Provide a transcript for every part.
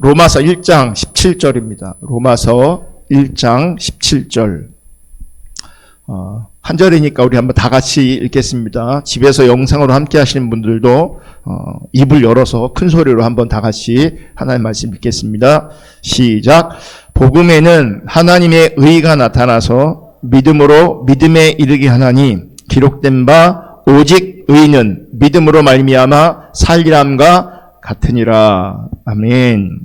로마서 1장 17절입니다. 로마서 1장 17절. 한 절이니까 우리 한번 다 같이 읽겠습니다. 집에서 영상으로 함께 하시는 분들도 입을 열어서 큰 소리로 한번 다 같이 하나님 말씀 읽겠습니다. 시작. 복음에는 하나님의 의가 나타나서 믿음으로 믿음에 이르게 하나니 기록된 바 오직 의는 믿음으로 말미암아 살리람과 같으니라. 아멘.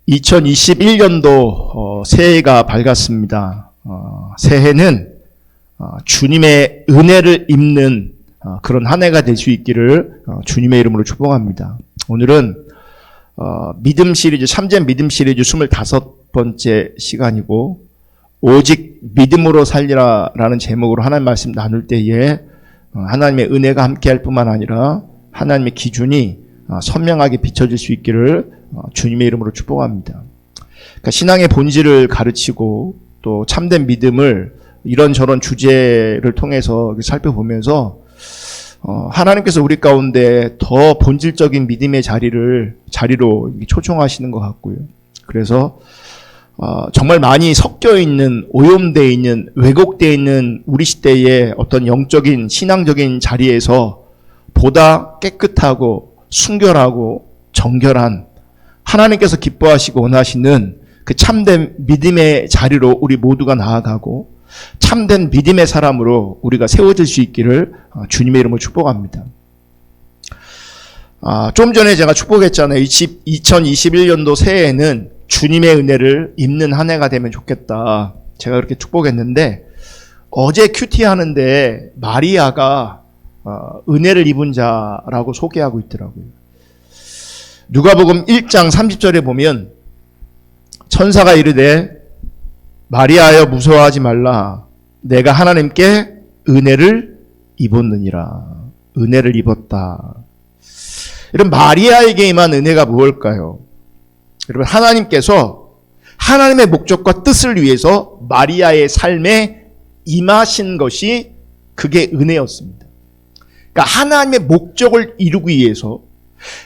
2021년도 새해가 밝았습니다. 새해는 주님의 은혜를 입는 그런 한 해가 될 수 있기를 주님의 이름으로 축복합니다. 오늘은 믿음 시리즈, 참된 믿음 시리즈 25번째 시간이고, 오직 믿음으로 살리라라는 제목으로 하나님 말씀 나눌 때에 하나님의 은혜가 함께할 뿐만 아니라 하나님의 기준이 선명하게 비춰질 수 있기를 주님의 이름으로 축복합니다. 그러니까 신앙의 본질을 가르치고 또 참된 믿음을 이런저런 주제를 통해서 살펴보면서 하나님께서 우리 가운데 더 본질적인 믿음의 자리로 초청하시는 것 같고요. 그래서 정말 많이 섞여 있는, 오염되어 있는, 왜곡되어 있는 우리 시대의 어떤 영적인, 신앙적인 자리에서 보다 깨끗하고 순결하고 정결한 하나님께서 기뻐하시고 원하시는 그 참된 믿음의 자리로 우리 모두가 나아가고 참된 믿음의 사람으로 우리가 세워질 수 있기를 주님의 이름으로 축복합니다. 좀 전에 제가 축복했잖아요. 2021년도 새해에는 주님의 은혜를 입는 한 해가 되면 좋겠다. 제가 그렇게 축복했는데 어제 큐티 하는데 마리아가 은혜를 입은 자라고 소개하고 있더라고요. 누가복음 1장 30절에 보면 천사가 이르되 마리아여 무서워하지 말라. 내가 하나님께 은혜를 입었느니라. 은혜를 입었다. 이런 마리아에게 임한 은혜가 무엇일까요? 여러분, 하나님께서 하나님의 목적과 뜻을 위해서 마리아의 삶에 임하신 것이 그게 은혜였습니다. 그러니까 하나님의 목적을 이루기 위해서,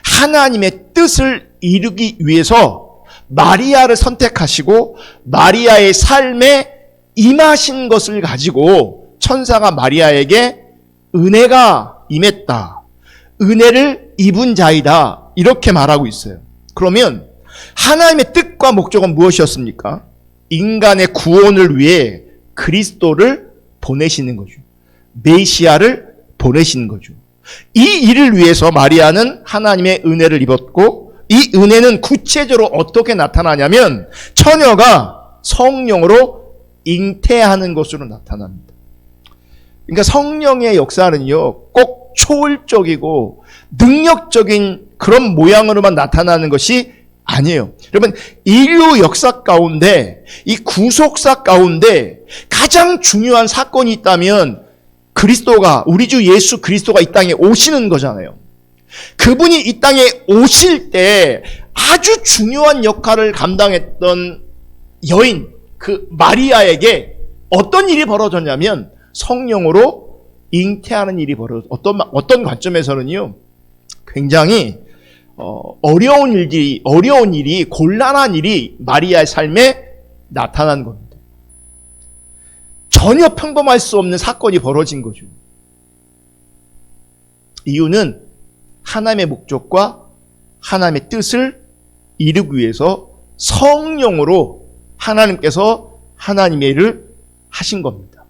하나님의 뜻을 이루기 위해서 마리아를 선택하시고 마리아의 삶에 임하신 것을 가지고 천사가 마리아에게 은혜가 임했다, 은혜를 입은 자이다, 이렇게 말하고 있어요. 그러면 하나님의 뜻과 목적은 무엇이었습니까? 인간의 구원을 위해 그리스도를 보내시는 거죠. 메시아를 보내시는 거죠. 이 일을 위해서 마리아는 하나님의 은혜를 입었고, 이 은혜는 구체적으로 어떻게 나타나냐면 처녀가 성령으로 잉태하는 것으로 나타납니다. 그러니까 성령의 역사는요, 꼭 초월적이고 능력적인 그런 모양으로만 나타나는 것이 아니에요. 여러분, 인류 역사 가운데, 이 구속사 가운데 가장 중요한 사건이 있다면 그리스도가, 우리 주 예수 그리스도가 이 땅에 오시는 거잖아요. 그분이 이 땅에 오실 때 아주 중요한 역할을 감당했던 여인, 그 마리아에게 어떤 일이 벌어졌냐면 성령으로 잉태하는 일이 어떤 관점에서는요, 굉장히 어려운 일이, 곤란한 일이 마리아의 삶에 나타난 겁니다. 전혀 평범할 수 없는 사건이 벌어진 거죠. 이유는 하나님의 목적과 하나님의 뜻을 이루기 위해서 성령으로 하나님께서 하나님의 일을 하신 겁니다.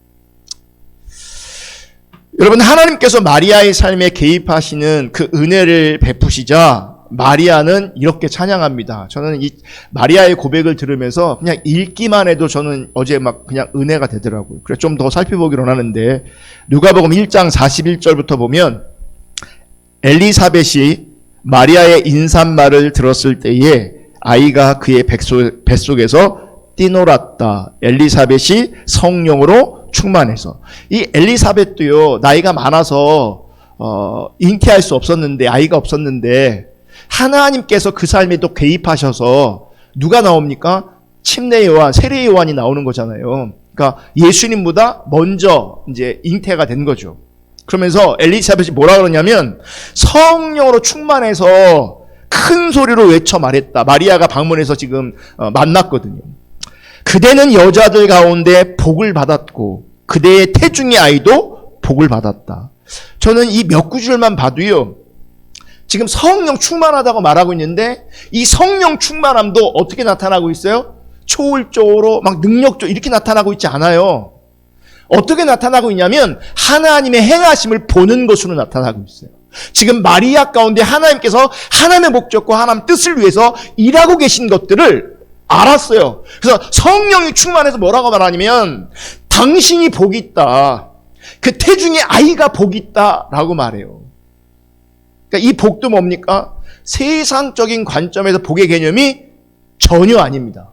여러분, 하나님께서 마리아의 삶에 개입하시는 그 은혜를 베푸시자 마리아는 이렇게 찬양합니다. 저는 이 마리아의 고백을 들으면서 그냥 읽기만 해도 저는 어제 막 그냥 은혜가 되더라고요. 그래서 좀 더 살펴보기로 하는데, 누가복음 1장 41절부터 보면 엘리사벳이 마리아의 인사말을 들었을 때에 아이가 그의 뱃속에서 뛰놀았다. 엘리사벳이 성령으로 충만해서. 이 엘리사벳도요, 나이가 많아서 잉태할 수 없었는데, 아이가 없었는데 하나님께서 그 삶에도 개입하셔서 누가 나옵니까? 침례 요한, 세례 요한이 나오는 거잖아요. 그러니까 예수님보다 먼저 이제 잉태가 된 거죠. 그러면서 엘리사벳이 뭐라 그러냐면 성령으로 충만해서 큰 소리로 외쳐 말했다. 마리아가 방문해서 지금 만났거든요. 그대는 여자들 가운데 복을 받았고 그대의 태중의 아이도 복을 받았다. 저는 이 몇 구절만 봐도요, 지금 성령 충만하다고 말하고 있는데 이 성령 충만함도 어떻게 나타나고 있어요? 초월적으로 막 능력적으로 이렇게 나타나고 있지 않아요. 어떻게 나타나고 있냐면 하나님의 행하심을 보는 것으로 나타나고 있어요. 지금 마리아 가운데 하나님께서 하나님의 목적과 하나님의 뜻을 위해서 일하고 계신 것들을 알았어요. 그래서 성령이 충만해서 뭐라고 말하냐면 당신이 복이 있다. 그 태중의 아이가 복이 있다라고 말해요. 그러니까 이 복도 뭡니까? 세상적인 관점에서 복의 개념이 전혀 아닙니다.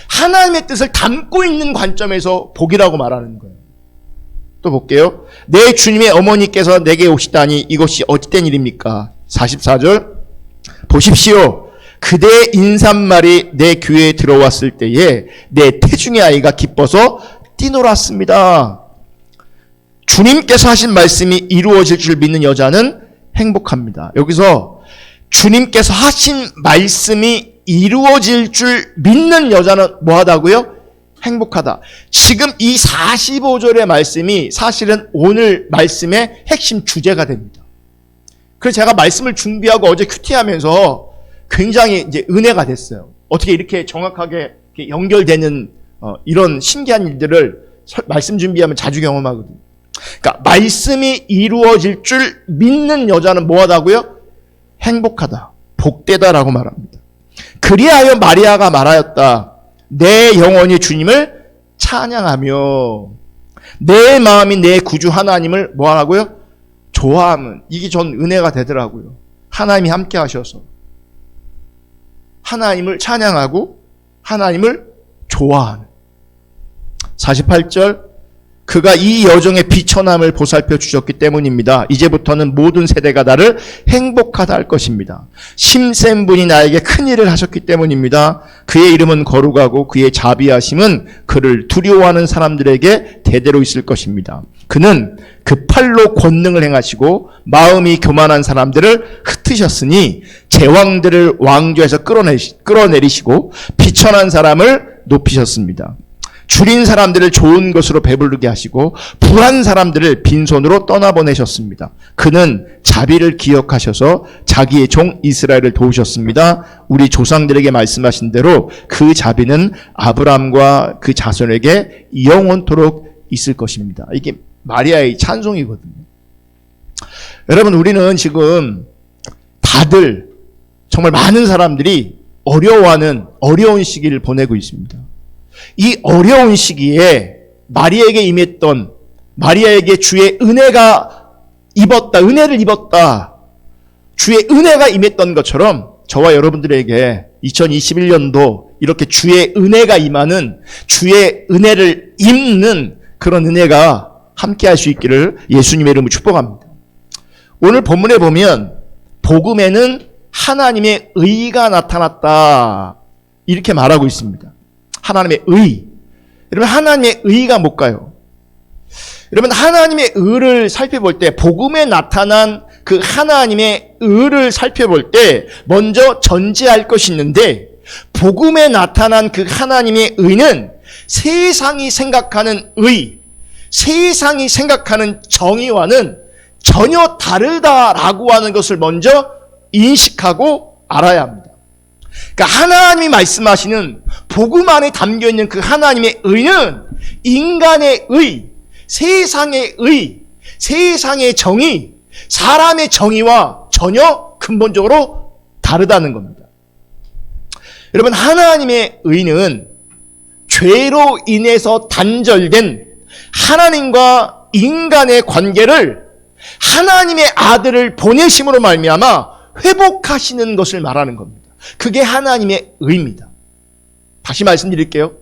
하나님의 뜻을 담고 있는 관점에서 복이라고 말하는 거예요. 또 볼게요. 내 주님의 어머니께서 내게 오시다니 이것이 어찌된 일입니까? 44절 보십시오. 그대의 인사말이 내 귀에 들어왔을 때에 내 태중의 아이가 기뻐서 뛰놀았습니다. 주님께서 하신 말씀이 이루어질 줄 믿는 여자는 행복합니다. 여기서 주님께서 하신 말씀이 이루어질 줄 믿는 여자는 뭐하다고요? 행복하다. 지금 이 45절의 말씀이 사실은 오늘 말씀의 핵심 주제가 됩니다. 그래서 제가 말씀을 준비하고 어제 큐티하면서 굉장히 이제 은혜가 됐어요. 어떻게 이렇게 정확하게 이렇게 연결되는 이런 신기한 일들을 말씀 준비하면 자주 경험하거든요. 그러니까 말씀이 이루어질 줄 믿는 여자는 뭐하다고요? 행복하다. 복되다라고 말합니다. 그리하여 마리아가 말하였다. 내 영혼이 주님을 찬양하며 내 마음이 내 구주 하나님을 뭐하라고요? 좋아하면. 이게 전 은혜가 되더라고요. 하나님이 함께 하셔서 하나님을 찬양하고 하나님을 좋아하는. 48절 그가 이 여종의 비천함을 보살펴 주셨기 때문입니다. 이제부터는 모든 세대가 나를 행복하다 할 것입니다. 심센 분이 나에게 큰 일을 하셨기 때문입니다. 그의 이름은 거룩하고 그의 자비하심은 그를 두려워하는 사람들에게 대대로 있을 것입니다. 그는 그 팔로 권능을 행하시고 마음이 교만한 사람들을 흩으셨으니 제왕들을 왕좌에서 끌어내리시고 비천한 사람을 높이셨습니다. 줄인 사람들을 좋은 것으로 배부르게 하시고 불한 사람들을 빈손으로 떠나보내셨습니다. 그는 자비를 기억하셔서 자기의 종 이스라엘을 도우셨습니다. 우리 조상들에게 말씀하신 대로 그 자비는 아브라함과 그 자손에게 영원토록 있을 것입니다. 이게 마리아의 찬송이거든요. 여러분, 우리는 지금 다들 정말 많은 사람들이 어려워하는 어려운 시기를 보내고 있습니다. 이 어려운 시기에 마리아에게 임했던, 마리아에게 주의 은혜가 은혜를 입었다. 주의 은혜가 임했던 것처럼 저와 여러분들에게 2021년도 이렇게 주의 은혜가 임하는, 주의 은혜를 입는 그런 은혜가 함께 할 수 있기를 예수님의 이름으로 축복합니다. 오늘 본문에 보면 복음에는 하나님의 의가 나타났다. 이렇게 말하고 있습니다. 하나님의 의. 여러분, 하나님의 의가 뭘까요? 여러분, 하나님의 의를 살펴볼 때, 복음에 나타난 그 하나님의 의를 살펴볼 때 먼저 전제할 것이 있는데, 복음에 나타난 그 하나님의 의는 세상이 생각하는 의, 세상이 생각하는 정의와는 전혀 다르다라고 하는 것을 먼저 인식하고 알아야 합니다. 그러니까 하나님이 말씀하시는 복음 안에 담겨있는 그 하나님의 의는 인간의 의, 세상의 의, 세상의 정의, 사람의 정의와 전혀 근본적으로 다르다는 겁니다. 여러분, 하나님의 의는 죄로 인해서 단절된 하나님과 인간의 관계를 하나님의 아들을 보내심으로 말미암아 회복하시는 것을 말하는 겁니다. 그게 하나님의 의입니다. 다시 말씀드릴게요.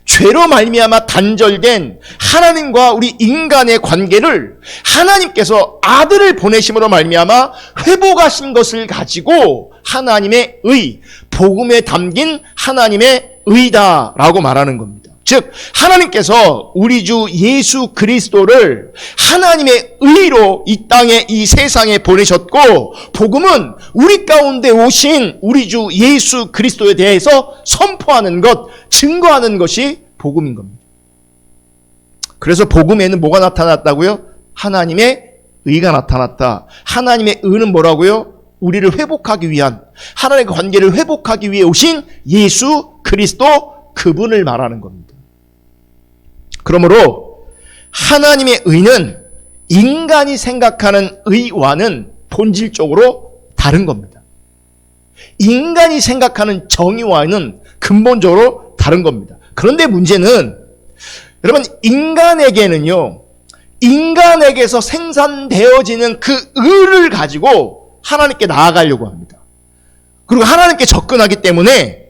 죄로 말미암아 단절된 하나님과 우리 인간의 관계를 하나님께서 아들을 보내심으로 말미암아 회복하신 것을 가지고 하나님의 의, 복음에 담긴 하나님의 의다라고 말하는 겁니다. 즉 하나님께서 우리 주 예수 그리스도를 하나님의 의로 이 땅에 이 세상에 보내셨고, 복음은 우리 가운데 오신 우리 주 예수 그리스도에 대해서 선포하는 것, 증거하는 것이 복음인 겁니다. 그래서 복음에는 뭐가 나타났다고요? 하나님의 의가 나타났다. 하나님의 의는 뭐라고요? 우리를 회복하기 위한, 하나님의 관계를 회복하기 위해 오신 예수 그리스도, 그분을 말하는 겁니다. 그러므로 하나님의 의는 인간이 생각하는 의와는 본질적으로 다른 겁니다. 인간이 생각하는 정의와는 근본적으로 다른 겁니다. 그런데 문제는 여러분, 인간에게는요, 인간에게서 생산되어지는 그 의를 가지고 하나님께 나아가려고 합니다. 그리고 하나님께 접근하기 때문에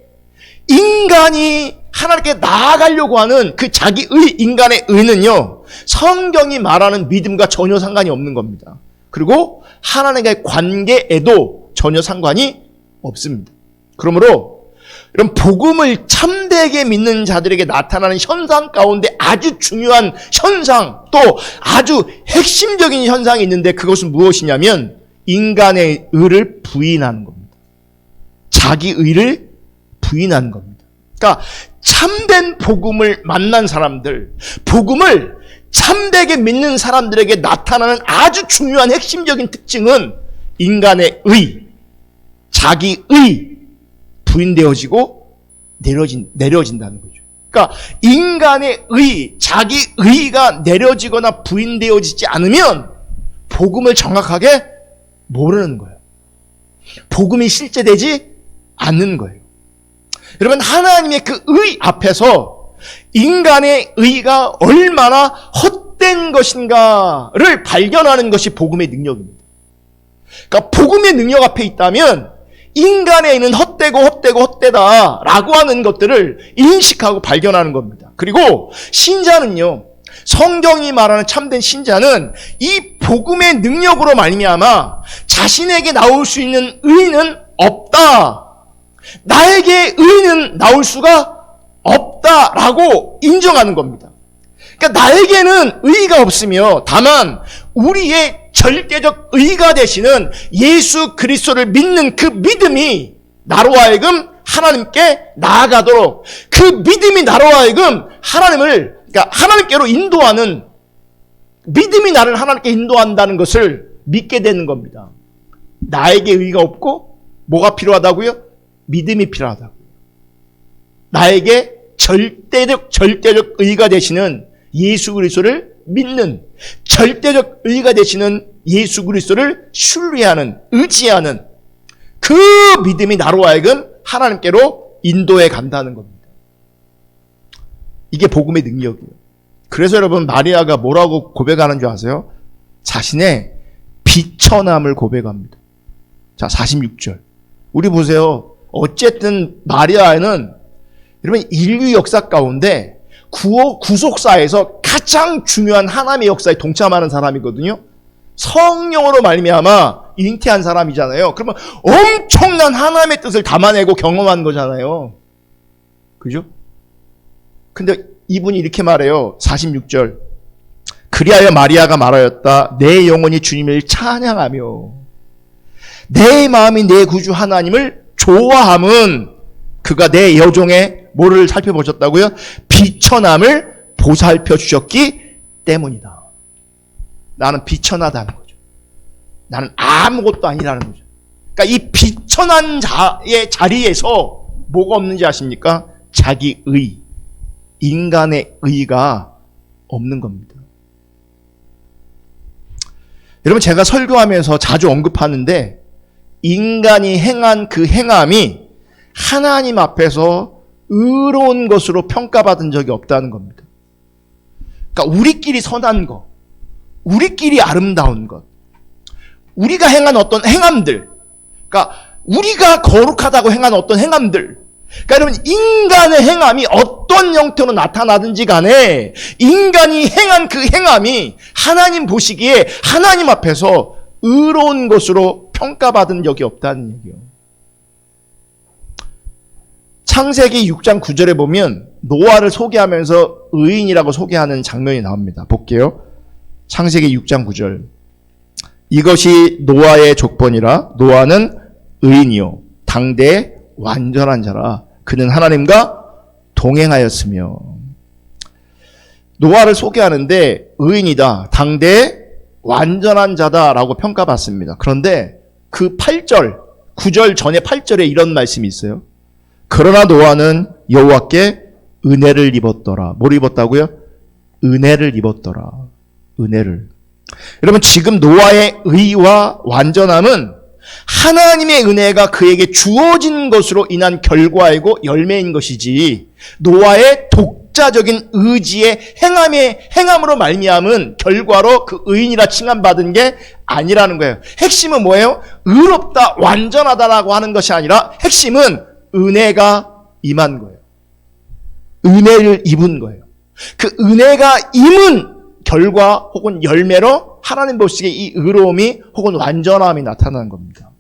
인간이 하나님께 나아가려고 하는 그 자기의, 인간의 의는요, 성경이 말하는 믿음과 전혀 상관이 없는 겁니다. 그리고 하나님과의 관계에도 전혀 상관이 없습니다. 그러므로 이런 복음을 참되게 믿는 자들에게 나타나는 현상 가운데 아주 중요한 현상, 또 아주 핵심적인 현상이 있는데, 그것은 무엇이냐면 인간의 의를 부인하는 겁니다. 자기 의를 부인하는 겁니다. 그러니까 참된 복음을 만난 사람들, 복음을 참되게 믿는 사람들에게 나타나는 아주 중요한 핵심적인 특징은 인간의 의, 자기 의 부인되어지고 내려진다는 거죠. 그러니까 인간의 의, 자기 의가 내려지거나 부인되어지지 않으면 복음을 정확하게 모르는 거예요. 복음이 실제되지 않는 거예요. 여러분, 하나님의 그 의 앞에서 인간의 의가 얼마나 헛된 것인가를 발견하는 것이 복음의 능력입니다. 그러니까 복음의 능력 앞에 있다면 인간의 의는 헛되다라고 하는 것들을 인식하고 발견하는 겁니다. 그리고 신자는요, 성경이 말하는 참된 신자는 이 복음의 능력으로 말미암아 자신에게 나올 수 있는 의는 없다, 나에게 의는 나올 수가 없다라고 인정하는 겁니다. 그러니까 나에게는 의가 없으며 다만 우리의 절대적 의가 되시는 예수 그리스도를 믿는 그 믿음이 나로 하여금 하나님께 나아가도록, 그 믿음이 나로 하여금 그러니까 하나님께로 인도하는, 믿음이 나를 하나님께 인도한다는 것을 믿게 되는 겁니다. 나에게 의가 없고 뭐가 필요하다고요? 믿음이 필요하다고요. 나에게 절대적 의가 되시는 예수 그리스도를 믿는, 절대적 의가 되시는 예수 그리스도를 신뢰하는, 의지하는 그 믿음이 나로 하여금 하나님께로 인도해 간다는 겁니다. 이게 복음의 능력이에요. 그래서 여러분, 마리아가 뭐라고 고백하는 줄 아세요? 자신의 비천함을 고백합니다. 자, 46절. 우리 보세요. 어쨌든 마리아는 여러분, 인류 역사 가운데 구속사에서 가장 중요한 하나님의 역사에 동참하는 사람이거든요. 성령으로 말미암아 잉태한 사람이잖아요. 그러면 엄청난 하나님의 뜻을 담아내고 경험한 거잖아요. 그죠? 근데 이분이 이렇게 말해요. 46절. 그리하여 마리아가 말하였다. 내 영혼이 주님을 찬양하며 내 마음이 내 구주 하나님을 좋아함은 그가 내 여종의 뭐를 살펴보셨다고요? 비천함을 보살펴 주셨기 때문이다. 나는 비천하다는 거죠. 나는 아무것도 아니라는 거죠. 그러니까 이 비천한 자의 자리에서 뭐가 없는지 아십니까? 자기 의, 인간의 의가 없는 겁니다. 여러분, 제가 설교하면서 자주 언급하는데 인간이 행한 그 행함이 하나님 앞에서 의로운 것으로 평가받은 적이 없다는 겁니다. 그러니까 우리끼리 선한 것, 우리끼리 아름다운 것, 우리가 행한 어떤 행함들, 그러니까 우리가 거룩하다고 행한 어떤 행함들, 그러니까 여러분, 인간의 행함이 어떤 형태로 나타나든지 간에 인간이 행한 그 행함이 하나님 보시기에 하나님 앞에서 의로운 것으로 평가받은 적이 없다는 얘기예요. 창세기 6장 9절에 보면 노아를 소개하면서 의인이라고 소개하는 장면이 나옵니다. 볼게요. 창세기 6장 9절. 이것이 노아의 족본이라. 노아는 의인이요 당대 완전한 자라. 그는 하나님과 동행하였으며. 노아를 소개하는데 의인이다, 당대 완전한 자다라고 평가받습니다. 그런데 그 8절, 9절 전에 8절에 이런 말씀이 있어요. 그러나 노아는 여호와께 은혜를 입었더라. 뭘 입었다고요? 은혜를 입었더라. 은혜를. 여러분, 지금 노아의 의와 완전함은 하나님의 은혜가 그에게 주어진 것으로 인한 결과이고 열매인 것이지, 노아의 독자적인 의지의 행함으로 말미암은 결과로 그 의인이라 칭함받은 게 아니라는 거예요. 핵심은 뭐예요? 의롭다, 완전하다라고 하는 것이 아니라 핵심은 은혜가 임한 거예요. 은혜를 입은 거예요. 그 은혜가 임은 결과 혹은 열매로 하나님 보시기에 이 의로움이 혹은 완전함이 나타나는 겁니다.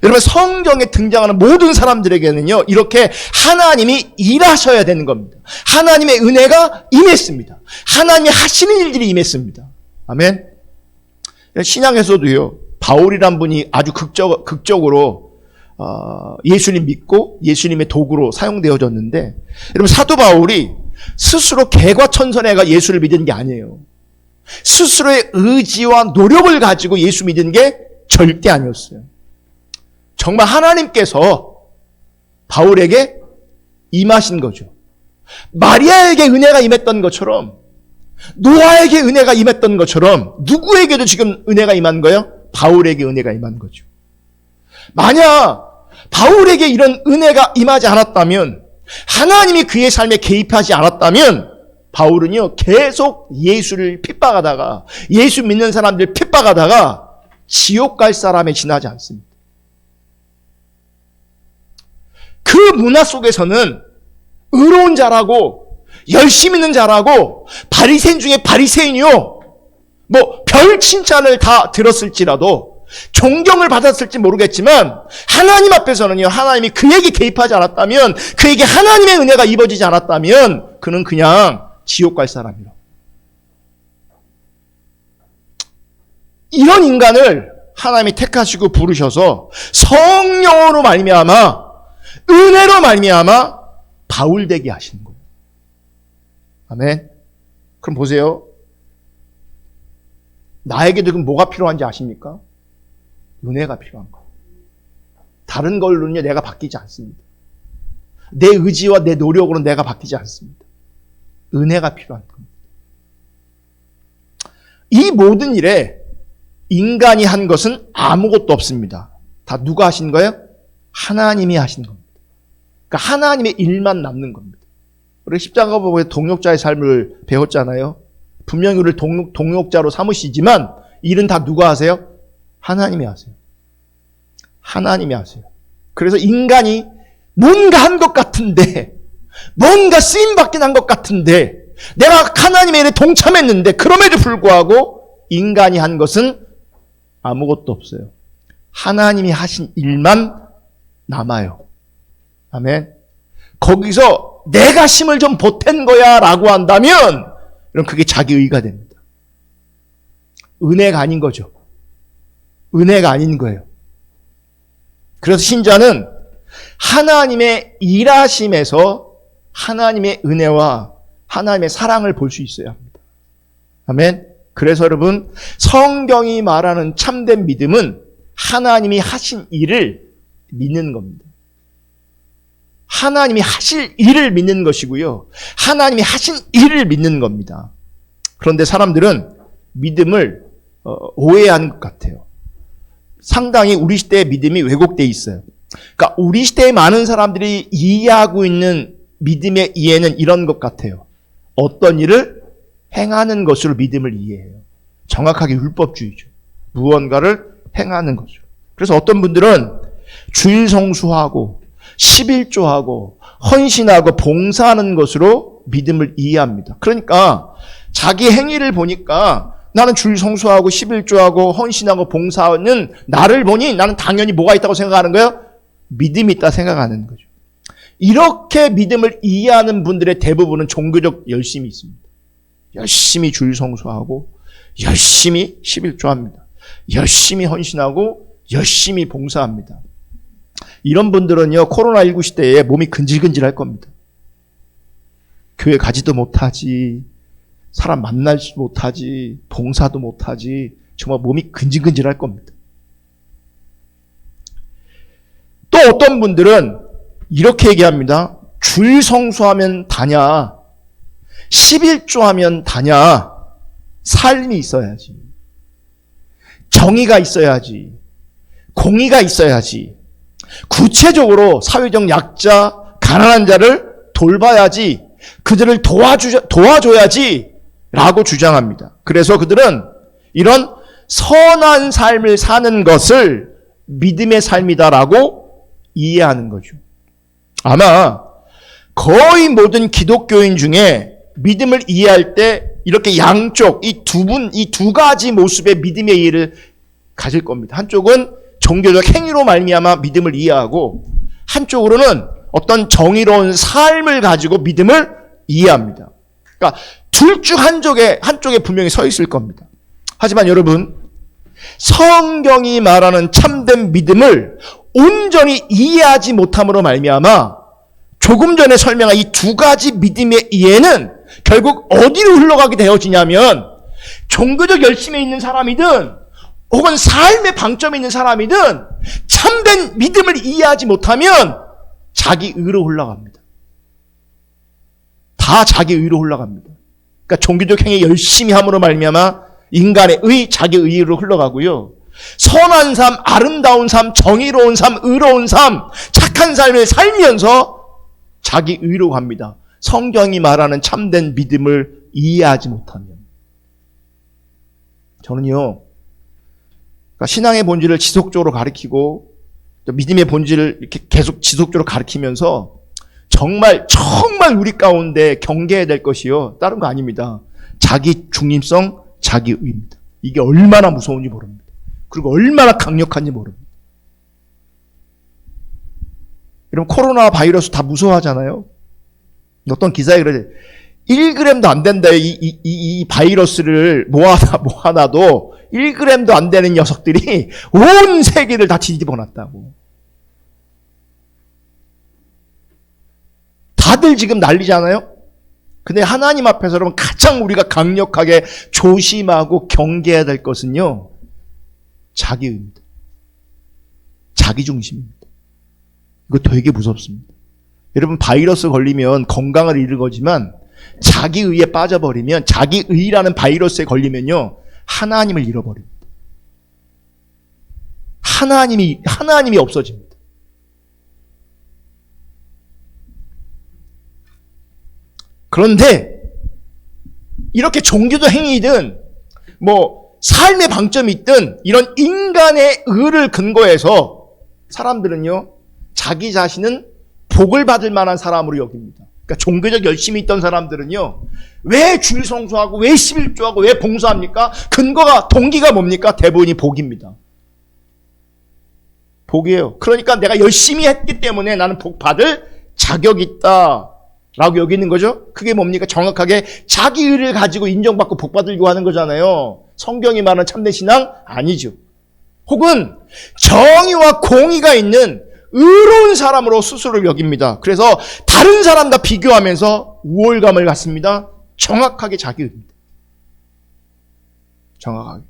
여러분, 성경에 등장하는 모든 사람들에게는요, 이렇게 하나님이 일하셔야 되는 겁니다. 하나님의 은혜가 임했습니다. 하나님이 하시는 일들이 임했습니다. 아멘. 신앙에서도요, 바울이란 분이 아주 극적으로 예수님 믿고 예수님의 도구로 사용되어졌는데, 여러분, 사도 바울이 스스로 개과천선해가 예수를 믿은 게 아니에요. 스스로의 의지와 노력을 가지고 예수 믿은 게 절대 아니었어요. 정말 하나님께서 바울에게 임하신 거죠. 마리아에게 은혜가 임했던 것처럼, 노아에게 은혜가 임했던 것처럼 누구에게도 지금 은혜가 임한 거예요? 바울에게 은혜가 임한 거죠. 만약 바울에게 이런 은혜가 임하지 않았다면, 하나님이 그의 삶에 개입하지 않았다면, 바울은요 계속 예수를 핍박하다가, 예수 믿는 사람들 핍박하다가 지옥 갈 사람에 지나지 않습니다. 그 문화 속에서는 의로운 자라고 열심히 있는 자라고 바리새인 중에 바리새인이요, 뭐 별 칭찬을 다 들었을지라도, 존경을 받았을지 모르겠지만, 하나님 앞에서는요, 하나님이 그에게 개입하지 않았다면, 그에게 하나님의 은혜가 입어지지 않았다면 그는 그냥 지옥 갈 사람이라. 이런 인간을 하나님이 택하시고 부르셔서 성령으로 말미암아, 은혜로 말미암아 바울 되게 하시는 거예요. 아멘. 그럼 보세요. 나에게도 그럼 뭐가 필요한지 아십니까? 은혜가 필요한 거예요. 다른 걸로는요 내가 바뀌지 않습니다. 내 의지와 내 노력으로는 내가 바뀌지 않습니다. 은혜가 필요한 겁니다. 이 모든 일에 인간이 한 것은 아무것도 없습니다. 다 누가 하신 거예요? 하나님이 하신 겁니다. 그러니까 하나님의 일만 남는 겁니다. 우리 십자가 보고 동역자의 삶을 배웠잖아요. 분명히 우리를 동역자로 삼으시지만 일은 다 누가 하세요? 하나님이 하세요. 하나님이 하세요. 그래서 인간이 뭔가 한 것 같은데, 뭔가 쓰임받긴 한 것 같은데, 내가 하나님의 일에 동참했는데, 그럼에도 불구하고 인간이 한 것은 아무것도 없어요. 하나님이 하신 일만 남아요. 아멘. 거기서 내가 힘을 좀 보탠 거야 라고 한다면, 그럼 그게 자기 의가 됩니다. 은혜가 아닌 거죠. 은혜가 아닌 거예요. 그래서 신자는 하나님의 일하심에서 하나님의 은혜와 하나님의 사랑을 볼 수 있어야 합니다. 아멘. 그래서 여러분, 성경이 말하는 참된 믿음은 하나님이 하신 일을 믿는 겁니다. 하나님이 하실 일을 믿는 것이고요, 하나님이 하신 일을 믿는 겁니다. 그런데 사람들은 믿음을 오해하는 것 같아요. 상당히 우리 시대의 믿음이 왜곡되어 있어요. 그러니까 우리 시대의 많은 사람들이 이해하고 있는 믿음의 이해는 이런 것 같아요. 어떤 일을 행하는 것으로 믿음을 이해해요. 정확하게 율법주의죠. 무언가를 행하는 거죠. 그래서 어떤 분들은 주일 성수하고 11조하고 헌신하고 봉사하는 것으로 믿음을 이해합니다. 그러니까 자기 행위를 보니까 나는 주일 성수하고 11조하고 헌신하고 봉사하는 나를 보니 나는 당연히 뭐가 있다고 생각하는 거예요? 믿음이 있다 생각하는 거죠. 이렇게 믿음을 이해하는 분들의 대부분은 종교적 열심이 있습니다. 열심히 주일 성수하고 열심히 11조합니다. 열심히 헌신하고 열심히 봉사합니다. 이런 분들은요, 코로나19 시대에 몸이 근질근질할 겁니다. 교회 가지도 못하지, 사람 만나지도 못하지, 봉사도 못하지, 정말 몸이 근질근질할 겁니다. 또 어떤 분들은 이렇게 얘기합니다. 주일 성수하면 다냐, 11조 하면 다냐, 삶이 있어야지, 정의가 있어야지, 공의가 있어야지, 구체적으로 사회적 약자, 가난한 자를 돌봐야지, 그들을 도와줘야지 라고 주장합니다. 그래서 그들은 이런 선한 삶을 사는 것을 믿음의 삶이다라고 이해하는 거죠. 아마 거의 모든 기독교인 중에 믿음을 이해할 때 이렇게 양쪽, 이 두 가지 모습의 믿음의 이해를 가질 겁니다. 한쪽은 종교적 행위로 말미암아 믿음을 이해하고, 한쪽으로는 어떤 정의로운 삶을 가지고 믿음을 이해합니다. 그러니까 둘 중 한쪽에 분명히 서 있을 겁니다. 하지만 여러분, 성경이 말하는 참된 믿음을 온전히 이해하지 못함으로 말미암아 조금 전에 설명한 이 두 가지 믿음의 이해는 결국 어디로 흘러가게 되어지냐면, 종교적 열심에 있는 사람이든 혹은 삶의 방점에 있는 사람이든 참된 믿음을 이해하지 못하면 자기 의로 흘러갑니다. 다 자기 의로 흘러갑니다. 그러니까 종교적 행위 열심히 함으로 말미암아 인간의 자기 의로 흘러가고요. 선한 삶, 아름다운 삶, 정의로운 삶, 의로운 삶, 착한 삶을 살면서 자기 의로 갑니다. 성경이 말하는 참된 믿음을 이해하지 못하면. 저는요, 그러니까 신앙의 본질을 지속적으로 가르치고 또 믿음의 본질을 이렇게 계속 지속적으로 가르치면서 정말 우리 가운데 경계해야 될 것이요, 다른 거 아닙니다. 자기 중립성, 자기 의입니다. 이게 얼마나 무서운지 모릅니다. 그리고 얼마나 강력한지 모릅니다. 여러분, 코로나 바이러스 다 무서워하잖아요. 어떤 기사에 그러지, 1g도 안 된다. 이 바이러스를 모아놔도 1g도 안 되는 녀석들이 온 세계를 다 뒤집어 놨다고. 다들 지금 난리잖아요. 근데 하나님 앞에서 여러분, 가장 우리가 강력하게 조심하고 경계해야 될 것은요, 자기입니다. 자기 중심입니다. 이거 되게 무섭습니다. 여러분, 바이러스 걸리면 건강을 잃을 거지만 자기의에 빠져버리면, 자기의라는 바이러스에 걸리면요, 하나님을 잃어버립니다. 하나님이 없어집니다. 그런데 이렇게 종교적 행위든 삶의 방점이 있든 이런 인간의 의를 근거해서 사람들은요, 자기 자신은 복을 받을 만한 사람으로 여깁니다. 그러니까 종교적 열심히 있던 사람들은요, 왜 주일 성수하고 왜 11조하고 왜 봉사합니까? 동기가 뭡니까? 대부분이 복입니다. 복이에요. 그러니까 내가 열심히 했기 때문에 나는 복 받을 자격이 있다 라고 여기는 거죠. 그게 뭡니까? 정확하게 자기의를 가지고 인정받고 복 받으려고 하는 거잖아요. 성경이 말하는 참된 신앙 아니죠. 혹은 정의와 공의가 있는 의로운 사람으로 스스로를 여깁니다. 그래서 다른 사람과 비교하면서 우월감을 갖습니다. 정확하게 자기의입니다. 정확하게.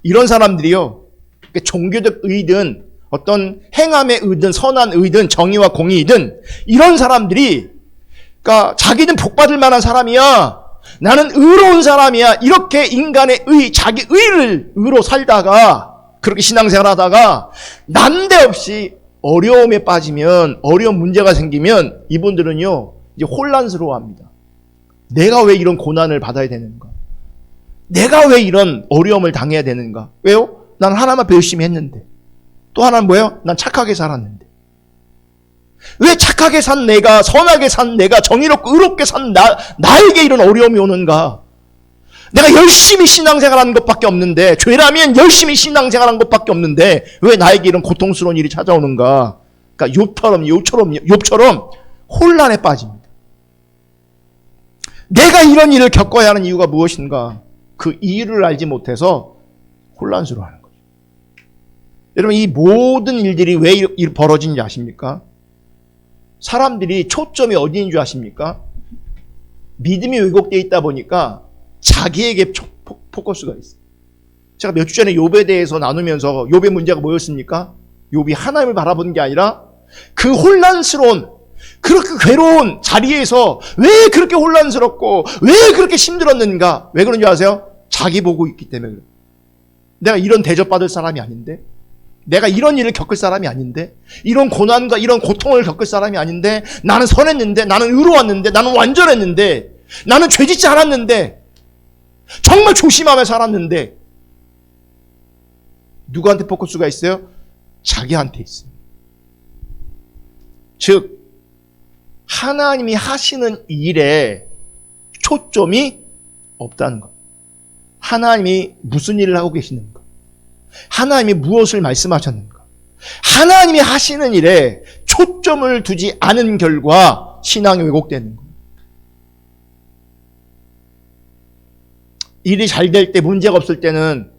이런 사람들이요, 종교적 의든 어떤 행함의 의든 선한 의든 정의와 공의든 이런 사람들이, 그러니까 자기는 복받을 만한 사람이야, 나는 의로운 사람이야, 이렇게 인간의 자기 의로 살다가, 그렇게 신앙생활 하다가 난데없이 어려움에 빠지면, 어려운 문제가 생기면 이분들은요, 이제 혼란스러워합니다. 내가 왜 이런 고난을 받아야 되는가? 내가 왜 이런 어려움을 당해야 되는가? 왜요? 난 하나님 앞에 열심히 했는데. 또 하나는 뭐예요? 난 착하게 살았는데. 왜 착하게 산 내가, 선하게 산 내가, 정의롭고 의롭게 산 나에게 이런 어려움이 오는가? 내가 열심히 신앙생활하는 것밖에 없는데, 죄라면 열심히 신앙생활한 것밖에 없는데 왜 나에게 이런 고통스러운 일이 찾아오는가? 그러니까 욥처럼 혼란에 빠집니다. 내가 이런 일을 겪어야 하는 이유가 무엇인가? 그 이유를 알지 못해서 혼란스러워하는 거죠. 여러분, 이 모든 일들이 왜 벌어진지 아십니까? 사람들이 초점이 어디 있는 줄 아십니까? 믿음이 왜곡되어 있다 보니까 자기에게 포커스가 있어요. 제가 몇 주 전에 욥에 대해서 나누면서 욥의 문제가 뭐였습니까? 욥이 하나님을 바라보는 게 아니라 그 혼란스러운, 그렇게 괴로운 자리에서 왜 그렇게 혼란스럽고 왜 그렇게 힘들었는가? 왜 그런지 아세요? 자기 보고 있기 때문에 그래요. 내가 이런 대접받을 사람이 아닌데, 내가 이런 일을 겪을 사람이 아닌데, 이런 고난과 이런 고통을 겪을 사람이 아닌데, 나는 선했는데, 나는 의로웠는데, 나는 완전했는데, 나는 죄짓지 않았는데, 정말 조심하며 살았는데, 누구한테 포커스가 있어요? 자기한테 있어요. 즉, 하나님이 하시는 일에 초점이 없다는 것. 하나님이 무슨 일을 하고 계시는가? 하나님이 무엇을 말씀하셨는가? 하나님이 하시는 일에 초점을 두지 않은 결과 신앙이 왜곡되는 거예요. 일이 잘 될 때, 문제가 없을 때는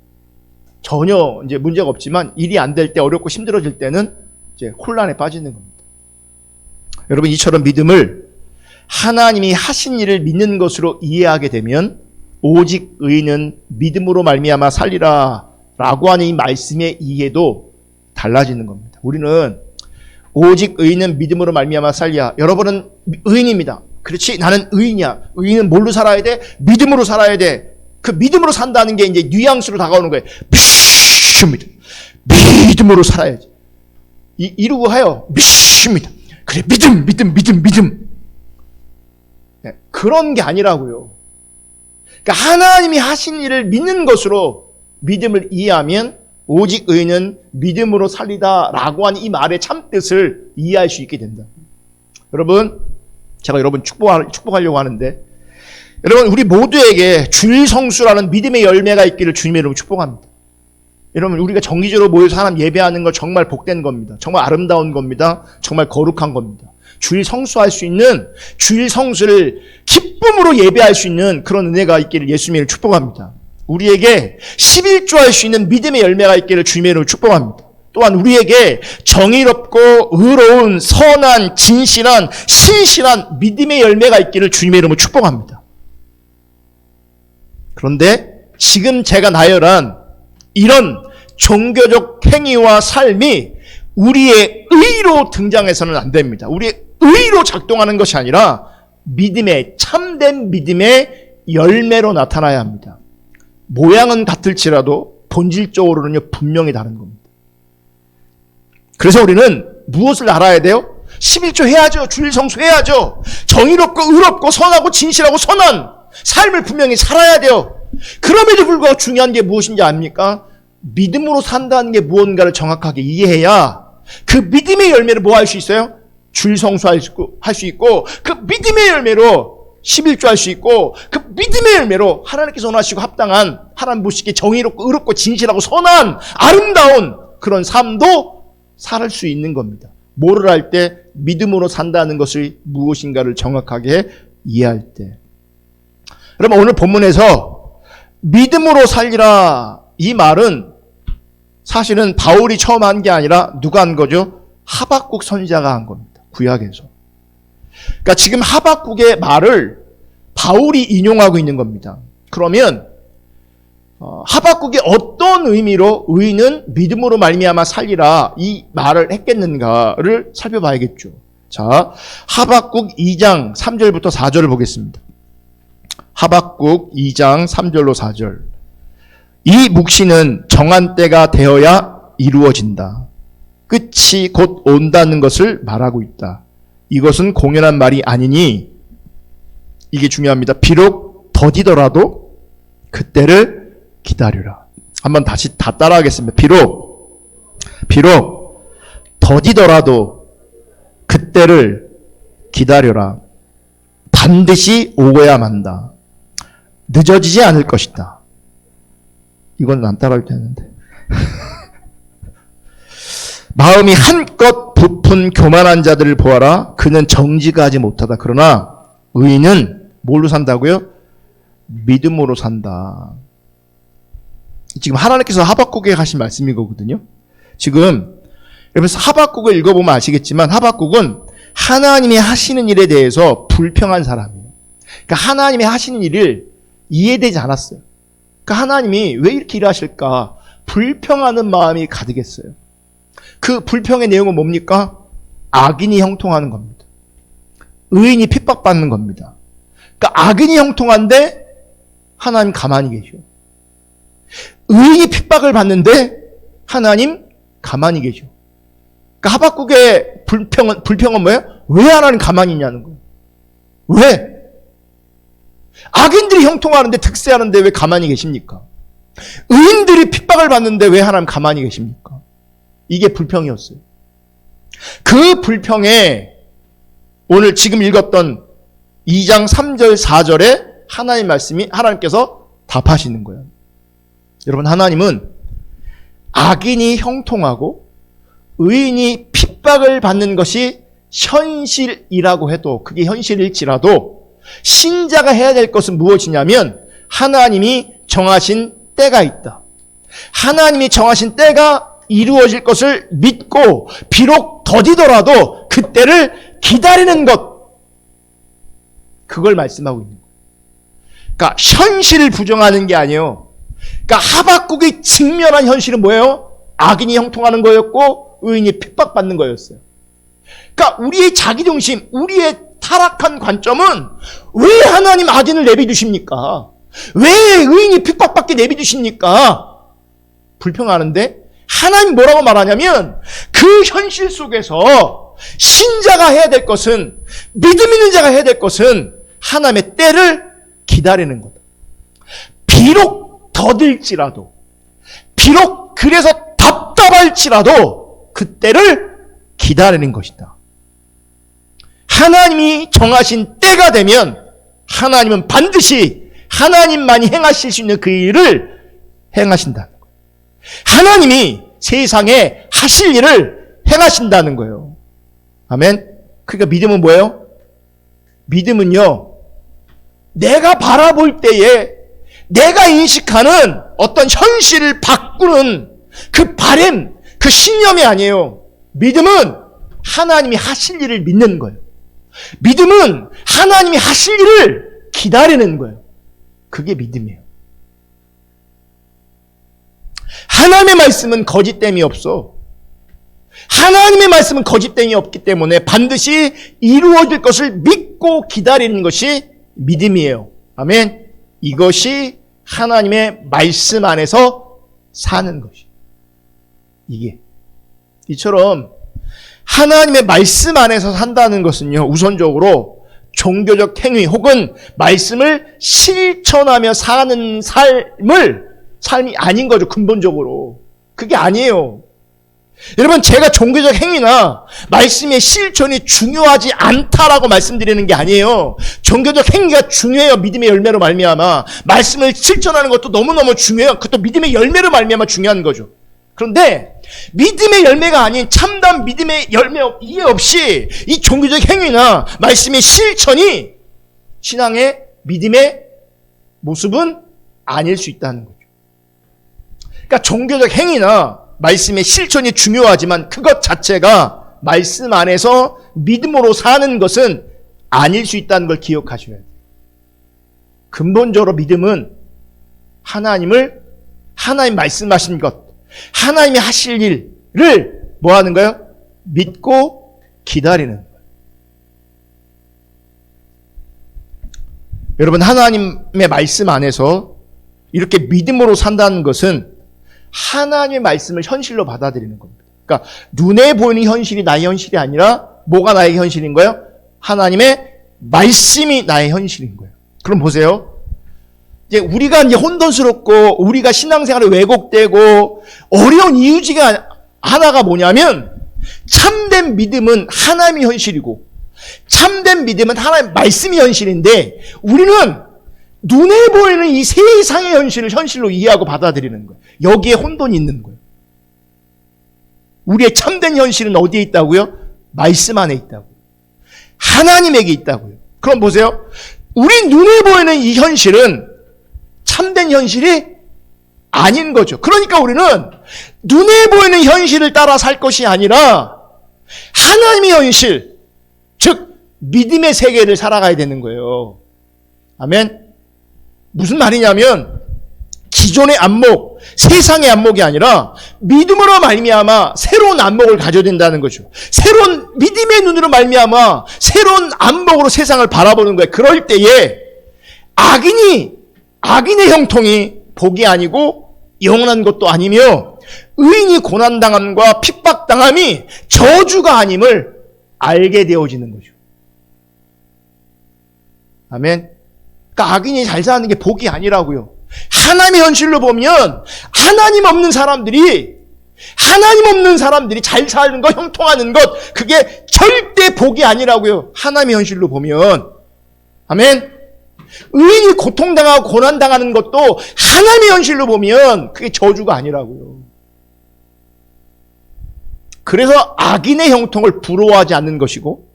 전혀 이제 문제가 없지만, 일이 안 될 때, 어렵고 힘들어질 때는 이제 혼란에 빠지는 겁니다. 여러분, 이처럼 믿음을 하나님이 하신 일을 믿는 것으로 이해하게 되면 오직 의인은 믿음으로 말미암아 살리라 라고 하는 이 말씀의 이해도 달라지는 겁니다. 우리는 오직 의인은 믿음으로 말미암아 살리라. 여러분은 의인입니다. 그렇지, 나는 의인이야. 의인은 뭘로 살아야 돼? 믿음으로 살아야 돼. 그 믿음으로 산다는 게 이제 뉘앙스로 다가오는 거예요. 믿음으로 살아야지. 이러고 해요. 믿습니다. 그래, 믿음. 네, 그런 게 아니라고요. 그러니까 하나님이 하신 일을 믿는 것으로 믿음을 이해하면 오직 의인은 믿음으로 살리다라고 하는 이 말의 참뜻을 이해할 수 있게 된다. 여러분, 제가 여러분 축복하려고 하는데, 여러분, 우리 모두에게 주일성수라는 믿음의 열매가 있기를 주님의 이름으로 축복합니다. 여러분, 우리가 정기적으로 모여서 하나님 예배하는 거 정말 복된 겁니다. 정말 아름다운 겁니다. 정말 거룩한 겁니다. 주일 성수할 수 있는, 주일 성수를 기쁨으로 예배할 수 있는 그런 은혜가 있기를 예수님의 이름으로 축복합니다. 우리에게 11조할 수 있는 믿음의 열매가 있기를 주님의 이름으로 축복합니다. 또한 우리에게 정의롭고 의로운 선한 진실한 신실한 믿음의 열매가 있기를 주님의 이름으로 축복합니다. 그런데 지금 제가 나열한 이런 종교적 행위와 삶이 우리의 의로 등장해서는 안 됩니다. 우리의 의로 작동하는 것이 아니라 믿음의, 참된 믿음의 열매로 나타나야 합니다. 모양은 같을지라도 본질적으로는요, 분명히 다른 겁니다. 그래서 우리는 무엇을 알아야 돼요? 11조 해야죠. 주일 성수 해야죠. 정의롭고 의롭고 선하고 진실하고 선한 삶을 분명히 살아야 돼요. 그럼에도 불구하고 중요한 게 무엇인지 압니까? 믿음으로 산다는 게 무언가를 정확하게 이해해야 그 믿음의 열매를 뭐 할 수 있어요? 주일 성수할 수 있고, 그 믿음의 열매로 11조 할 수 있고, 그 믿음의 열매로 하나님께서 원하시고 합당한, 하나님 보시기에 정의롭고 의롭고 진실하고 선한 아름다운 그런 삶도 살 수 있는 겁니다. 뭐를 할 때? 믿음으로 산다는 것이 무엇인가를 정확하게 이해할 때. 여러분, 오늘 본문에서 믿음으로 살리라, 이 말은 사실은 바울이 처음 한 게 아니라 누가 한 거죠? 하박국 선지자가 한 겁니다. 구약에서. 그러니까 지금 하박국의 말을 바울이 인용하고 있는 겁니다. 그러면 하박국이 어떤 의미로 의인은 믿음으로 말미암아 살리라 이 말을 했겠는가를 살펴봐야겠죠. 자, 하박국 2장 3절부터 4절을 보겠습니다. 하박국 2장 3절로 4절. 이 묵시는 정한 때가 되어야 이루어진다. 끝이 곧 온다는 것을 말하고 있다. 이것은 공연한 말이 아니니, 이게 중요합니다. 비록 더디더라도 그때를 기다려라. 한번 다시 다 따라하겠습니다. 비록 더디더라도 그때를 기다려라. 반드시 오고야 만다. 늦어지지 않을 것이다. 이건 안 따라할 때 했는데. 마음이 한껏 부푼 교만한 자들을 보아라. 그는 정직하지 못하다. 그러나 의인은 뭘로 산다고요? 믿음으로 산다. 지금 하나님께서 하박국에 하신 말씀이거든요. 지금 여러분 하박국을 읽어보면 아시겠지만 하박국은 하나님이 하시는 일에 대해서 불평한 사람이에요. 그러니까 하나님이 하시는 일을 이해되지 않았어요. 그러니까 하나님이 왜 이렇게 일하실까? 불평하는 마음이 가득했어요. 그 불평의 내용은 뭡니까? 악인이 형통하는 겁니다. 의인이 핍박받는 겁니다. 그러니까 악인이 형통한데 하나님 가만히 계셔. 의인이 핍박을 받는데 하나님 가만히 계셔. 그러니까 하박국의 불평은 뭐예요? 왜 하나님 가만히 있냐는 거예요. 왜? 악인들이 형통하는데 득세하는데 왜 가만히 계십니까? 의인들이 핍박을 받는데 왜 하나님 가만히 계십니까? 이게 불평이었어요. 그 불평에 오늘 지금 읽었던 2장 3절 4절에 하나님 말씀이 하나님께서 답하시는 거예요. 여러분 하나님은 악인이 형통하고 의인이 핍박을 받는 것이 현실이라고 해도 그게 현실일지라도 신자가 해야 될 것은 무엇이냐면 하나님이 정하신 때가 있다. 하나님이 정하신 때가 이루어질 것을 믿고 비록 더디더라도 그때를 기다리는 것. 그걸 말씀하고 있는 거예요. 그러니까 현실을 부정하는 게 아니에요. 그러니까 하박국이 직면한 현실은 뭐예요? 악인이 형통하는 거였고 의인이 핍박받는 거였어요. 그러니까 우리의 자기중심, 우리의 타락한 관점은 왜 하나님 악인을 내비두십니까? 왜 의인이 핍박받게 내비두십니까? 불평하는데 하나님 뭐라고 말하냐면 그 현실 속에서 신자가 해야 될 것은, 믿음 있는 자가 해야 될 것은 하나님의 때를 기다리는 거다. 비록 더딜지라도, 비록 그래서 답답할지라도 그 때를 기다리는 것이다. 하나님이 정하신 때가 되면 하나님은 반드시 하나님만이 행하실 수 있는 그 일을 행하신다는 거예요. 하나님이 세상에 하실 일을 행하신다는 거예요. 아멘. 그러니까 믿음은 뭐예요? 믿음은요, 내가 바라볼 때에 내가 인식하는 어떤 현실을 바꾸는 그 바램, 그 신념이 아니에요. 믿음은 하나님이 하실 일을 믿는 거예요. 믿음은 하나님이 하실 일을 기다리는 거예요. 그게 믿음이에요. 하나님의 말씀은 거짓됨이 없어. 하나님의 말씀은 거짓됨이 없기 때문에 반드시 이루어질 것을 믿고 기다리는 것이 믿음이에요. 아멘. 이것이 하나님의 말씀 안에서 사는 것이. 이게. 이처럼 하나님의 말씀 안에서 산다는 것은요, 우선적으로 종교적 행위 혹은 말씀을 실천하며 사는 삶이 아닌 거죠, 근본적으로. 그게 아니에요. 여러분, 제가 종교적 행위나 말씀의 실천이 중요하지 않다라고 말씀드리는 게 아니에요. 종교적 행위가 중요해요. 믿음의 열매로 말미암아. 말씀을 실천하는 것도 너무너무 중요해요. 그것도 믿음의 열매로 말미암아 중요한 거죠. 그런데 믿음의 열매가 아닌 참담 믿음의 열매 이해 없이 이 종교적 행위나 말씀의 실천이 신앙의 믿음의 모습은 아닐 수 있다는 거죠. 그러니까 종교적 행위나 말씀의 실천이 중요하지만 그것 자체가 말씀 안에서 믿음으로 사는 것은 아닐 수 있다는 걸 기억하셔야 돼요. 근본적으로 믿음은 하나님 말씀하신 것, 하나님이 하실 일을 뭐 하는 거예요? 믿고 기다리는 거예요. 여러분, 하나님의 말씀 안에서 이렇게 믿음으로 산다는 것은 하나님의 말씀을 현실로 받아들이는 겁니다. 그러니까 눈에 보이는 현실이 나의 현실이 아니라 뭐가 나의 현실인 거예요? 하나님의 말씀이 나의 현실인 거예요. 그럼 보세요. 이제 우리가 이제 혼돈스럽고 우리가 신앙생활에 왜곡되고 어려운 이유 중에 하나가 뭐냐면 참된 믿음은 하나님이 현실이고 참된 믿음은 하나님의 말씀이 현실인데 우리는 눈에 보이는 이 세상의 현실을 현실로 이해하고 받아들이는 거예요. 여기에 혼돈이 있는 거예요. 우리의 참된 현실은 어디에 있다고요? 말씀 안에 있다고요. 하나님에게 있다고요. 그럼 보세요. 우리 눈에 보이는 이 현실은 참된 현실이 아닌 거죠. 그러니까 우리는 눈에 보이는 현실을 따라 살 것이 아니라 하나님의 현실, 즉 믿음의 세계를 살아가야 되는 거예요. 아멘. 무슨 말이냐면 기존의 안목, 세상의 안목이 아니라 믿음으로 말미암아 새로운 안목을 가져야 된다는 거죠. 새로운 믿음의 눈으로 말미암아 새로운 안목으로 세상을 바라보는 거예요. 그럴 때에 악인의 형통이 복이 아니고 영원한 것도 아니며 의인이 고난당함과 핍박당함이 저주가 아님을 알게 되어지는 거죠. 아멘. 그러니까 악인이 잘 사는 게 복이 아니라고요. 하나님의 현실로 보면 하나님 없는 사람들이 잘 사는 것, 형통하는 것, 그게 절대 복이 아니라고요. 하나님의 현실로 보면. 아멘. 의인이 고통당하고 고난당하는 것도 하나님의 현실로 보면 그게 저주가 아니라고요. 그래서 악인의 형통을 부러워하지 않는 것이고,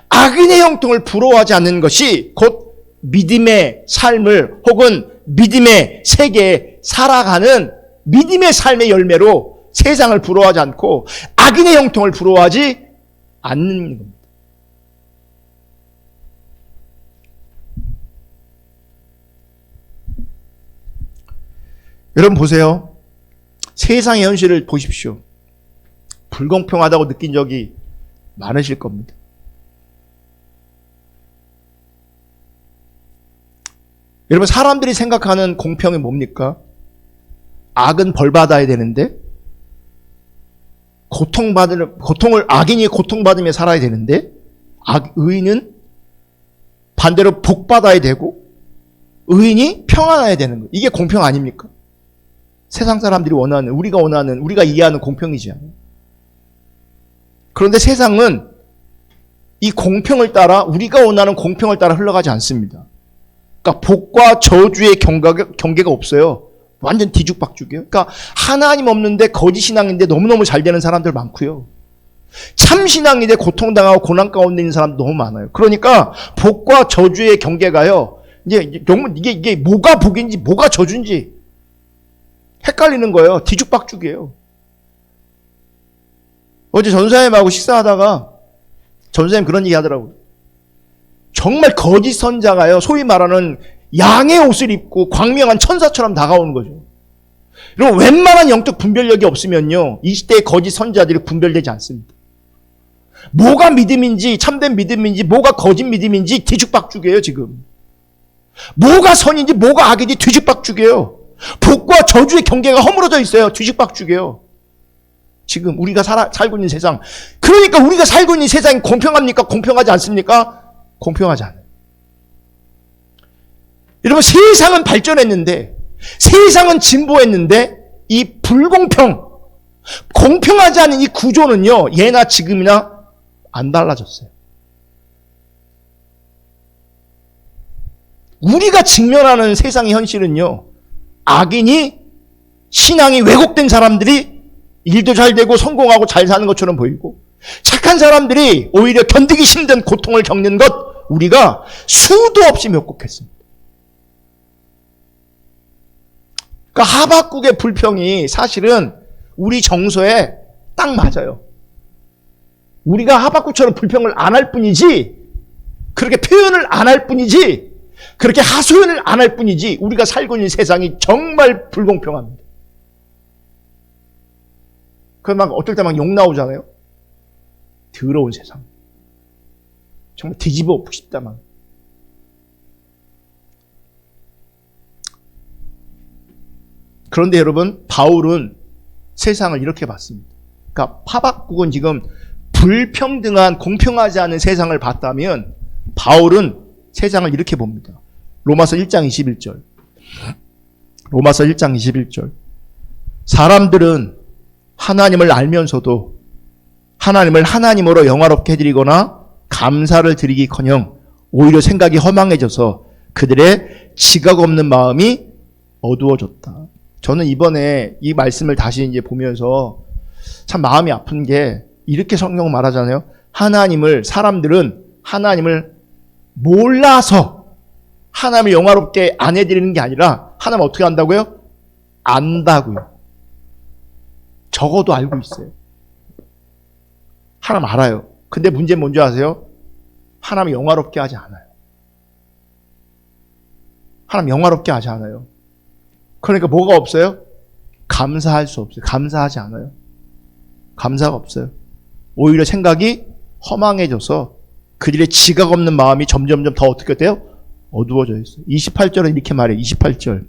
악인의 형통을 부러워하지 않는 것이 곧 믿음의 삶을 혹은 믿음의 세계에 살아가는 믿음의 삶의 열매로 세상을 부러워하지 않고 악인의 형통을 부러워하지 않는 겁니다. 여러분 보세요. 세상의 현실을 보십시오. 불공평하다고 느낀 적이 많으실 겁니다. 여러분 사람들이 생각하는 공평이 뭡니까? 악은 벌받아야 되는데 악인이 고통받으며 살아야 되는데 의인은 반대로 복받아야 되고 의인이 평안해야 되는 거예요. 이게 공평 아닙니까? 세상 사람들이 원하는, 우리가 이해하는 공평이지 않아요. 그런데 세상은 이 공평을 따라, 우리가 원하는 공평을 따라 흘러가지 않습니다. 그러니까 복과 저주의 경계가 없어요. 완전 뒤죽박죽이에요. 그러니까 하나님 없는데 거짓 신앙인데 너무너무 잘 되는 사람들 많고요. 참 신앙인데 고통당하고 고난 가운데 있는 사람 너무 많아요. 그러니까 복과 저주의 경계가요. 이게 뭐가 복인지 뭐가 저주인지 헷갈리는 거예요. 뒤죽박죽이에요. 어제 전사님하고 식사하다가 전사님 그런 얘기 하더라고요. 정말 거짓 선자가요, 소위 말하는 양의 옷을 입고 광명한 천사처럼 다가오는 거죠. 그리고 웬만한 영적 분별력이 없으면요, 이 시대의 거짓 선자들이 분별되지 않습니다. 뭐가 믿음인지, 참된 믿음인지, 뭐가 거짓 믿음인지 뒤죽박죽이에요, 지금. 뭐가 선인지, 뭐가 악인지 뒤죽박죽이에요. 복과 저주의 경계가 허물어져 있어요. 뒤죽박죽이에요. 지금 우리가 살고 있는 세상. 그러니까 우리가 살고 있는 세상이 공평합니까? 공평하지 않습니까? 공평하지 않아요. 여러분 세상은 발전했는데, 세상은 진보했는데 이 불공평, 공평하지 않은 이 구조는요, 예나 지금이나 안 달라졌어요. 우리가 직면하는 세상의 현실은요, 악인이, 신앙이 왜곡된 사람들이 일도 잘 되고 성공하고 잘 사는 것처럼 보이고, 착한 사람들이 오히려 견디기 힘든 고통을 겪는 것, 우리가 수도 없이 묘곡했습니다. 그러니까 하박국의 불평이 사실은 우리 정서에 딱 맞아요. 우리가 하박국처럼 불평을 안 할 뿐이지, 그렇게 표현을 안 할 뿐이지, 그렇게 하소연을 안 할 뿐이지, 우리가 살고 있는 세상이 정말 불공평합니다. 막 어떨 때 막 욕 나오잖아요. 더러운 세상. 정말 뒤집어 엎고 싶다만. 그런데 여러분, 바울은 세상을 이렇게 봤습니다. 그러니까 하박국은 지금 불평등한, 공평하지 않은 세상을 봤다면 바울은 세상을 이렇게 봅니다. 로마서 1장 21절. 로마서 1장 21절. 사람들은 하나님을 알면서도 하나님을 하나님으로 영화롭게 해드리거나 감사를 드리기커녕 오히려 생각이 허망해져서 그들의 지각 없는 마음이 어두워졌다. 저는 이번에 이 말씀을 다시 이제 보면서 참 마음이 아픈 게 이렇게 성경 말하잖아요. 사람들은 하나님을 몰라서 하나님을 영화롭게 안 해드리는 게 아니라 하나님 어떻게 한다고요? 안다고요. 적어도 알고 있어요. 하나님 알아요. 근데 문제는 뭔지 아세요? 하나님 영화롭게 하지 않아요. 하나님 영화롭게 하지 않아요. 그러니까 뭐가 없어요? 감사할 수 없어요. 감사하지 않아요. 감사가 없어요. 오히려 생각이 허망해져서 그들의 지각 없는 마음이 점점점 더 어떻게 돼요? 어두워져 있어요. 28절은 이렇게 말해요. 28절.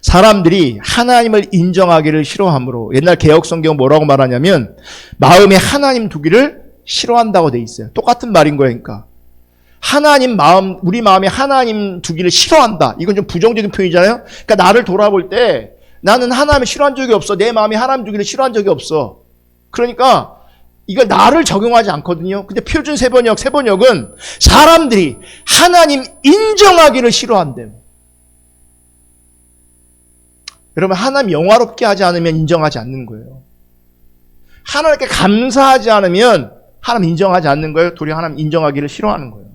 사람들이 하나님을 인정하기를 싫어하므로, 옛날 개혁성경은 뭐라고 말하냐면 마음에 하나님 두기를 싫어한다고 돼 있어요. 똑같은 말인 거예요. 그러니까 우리 마음에 하나님 두기를 싫어한다. 이건 좀 부정적인 표현이잖아요. 그러니까 나를 돌아볼 때 나는 하나님을 싫어한 적이 없어. 내 마음에 하나님 두기를 싫어한 적이 없어. 그러니까 이걸 나를 적용하지 않거든요. 근데 표준 세번역은 사람들이 하나님 인정하기를 싫어한대요. 여러분, 하나님 영화롭게 하지 않으면 인정하지 않는 거예요. 하나님께 감사하지 않으면 하나님 인정하지 않는 거예요. 도리어 하나님 인정하기를 싫어하는 거예요.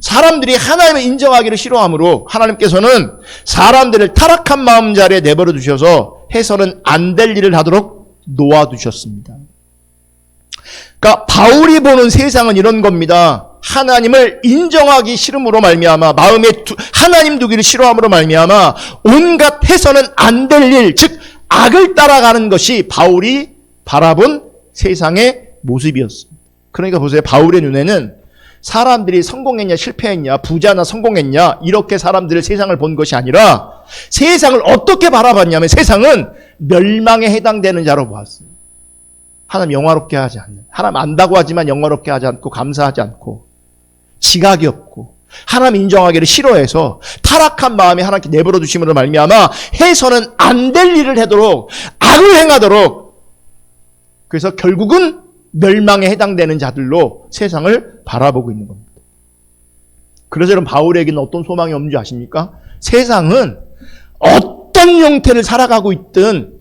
사람들이 하나님을 인정하기를 싫어하므로 하나님께서는 사람들을 타락한 마음 자리에 내버려 두셔서 해서는 안 될 일을 하도록 놓아두셨습니다. 그러니까 바울이 보는 세상은 이런 겁니다. 하나님을 인정하기 싫음으로 말미암아, 마음에 하나님 두기를 싫어함으로 말미암아 온갖 해서는 안 될 일, 즉 악을 따라가는 것이 바울이 바라본 세상의 모습이었습니다. 그러니까 보세요. 바울의 눈에는 사람들이 성공했냐 실패했냐, 부자나 성공했냐, 이렇게 사람들을 세상을 본 것이 아니라 세상을 어떻게 바라봤냐면 세상은 멸망에 해당되는 자로 보았어요. 하나님 영화롭게 하지 않는, 하나님 안다고 하지만 영화롭게 하지 않고 감사하지 않고 지각이 없고 하나님 인정하기를 싫어해서 타락한 마음에 하나님께 내버려 두심으로 말미암아 해서는 안 될 일을 하도록, 악을 행하도록, 그래서 결국은 멸망에 해당되는 자들로 세상을 바라보고 있는 겁니다. 그래서 여러분, 바울에게는 어떤 소망이 없는 줄 아십니까? 세상은 어떤 형태를 살아가고 있든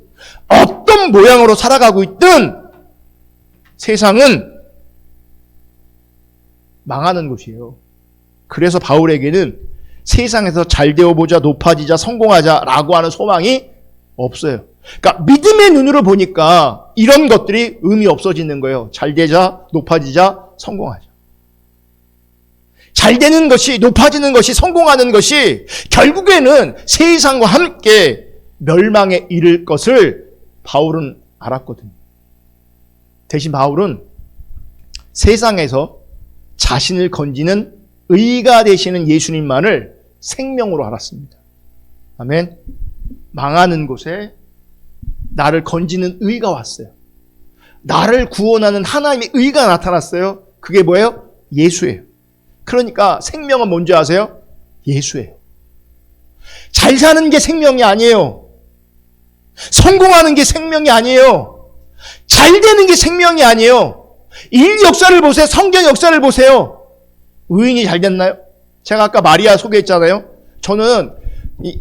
어떤 모양으로 살아가고 있든 세상은 망하는 곳이에요. 그래서 바울에게는 세상에서 잘 되어보자, 높아지자, 성공하자라고 하는 소망이 없어요. 그러니까 믿음의 눈으로 보니까 이런 것들이 의미 없어지는 거예요. 잘 되자, 높아지자, 성공하자. 잘 되는 것이, 높아지는 것이, 성공하는 것이 결국에는 세상과 함께 멸망에 이를 것을 바울은 알았거든요. 대신 바울은 세상에서 자신을 건지는 의가 되시는 예수님만을 생명으로 알았습니다. 아멘. 망하는 곳에 나를 건지는 의가 왔어요. 나를 구원하는 하나님의 의가 나타났어요. 그게 뭐예요? 예수예요. 그러니까 생명은 뭔지 아세요? 예수예요. 잘 사는 게 생명이 아니에요. 성공하는 게 생명이 아니에요. 잘 되는 게 생명이 아니에요. 일 역사를 보세요. 성경 역사를 보세요. 의인이 잘 됐나요? 제가 아까 마리아 소개했잖아요. 저는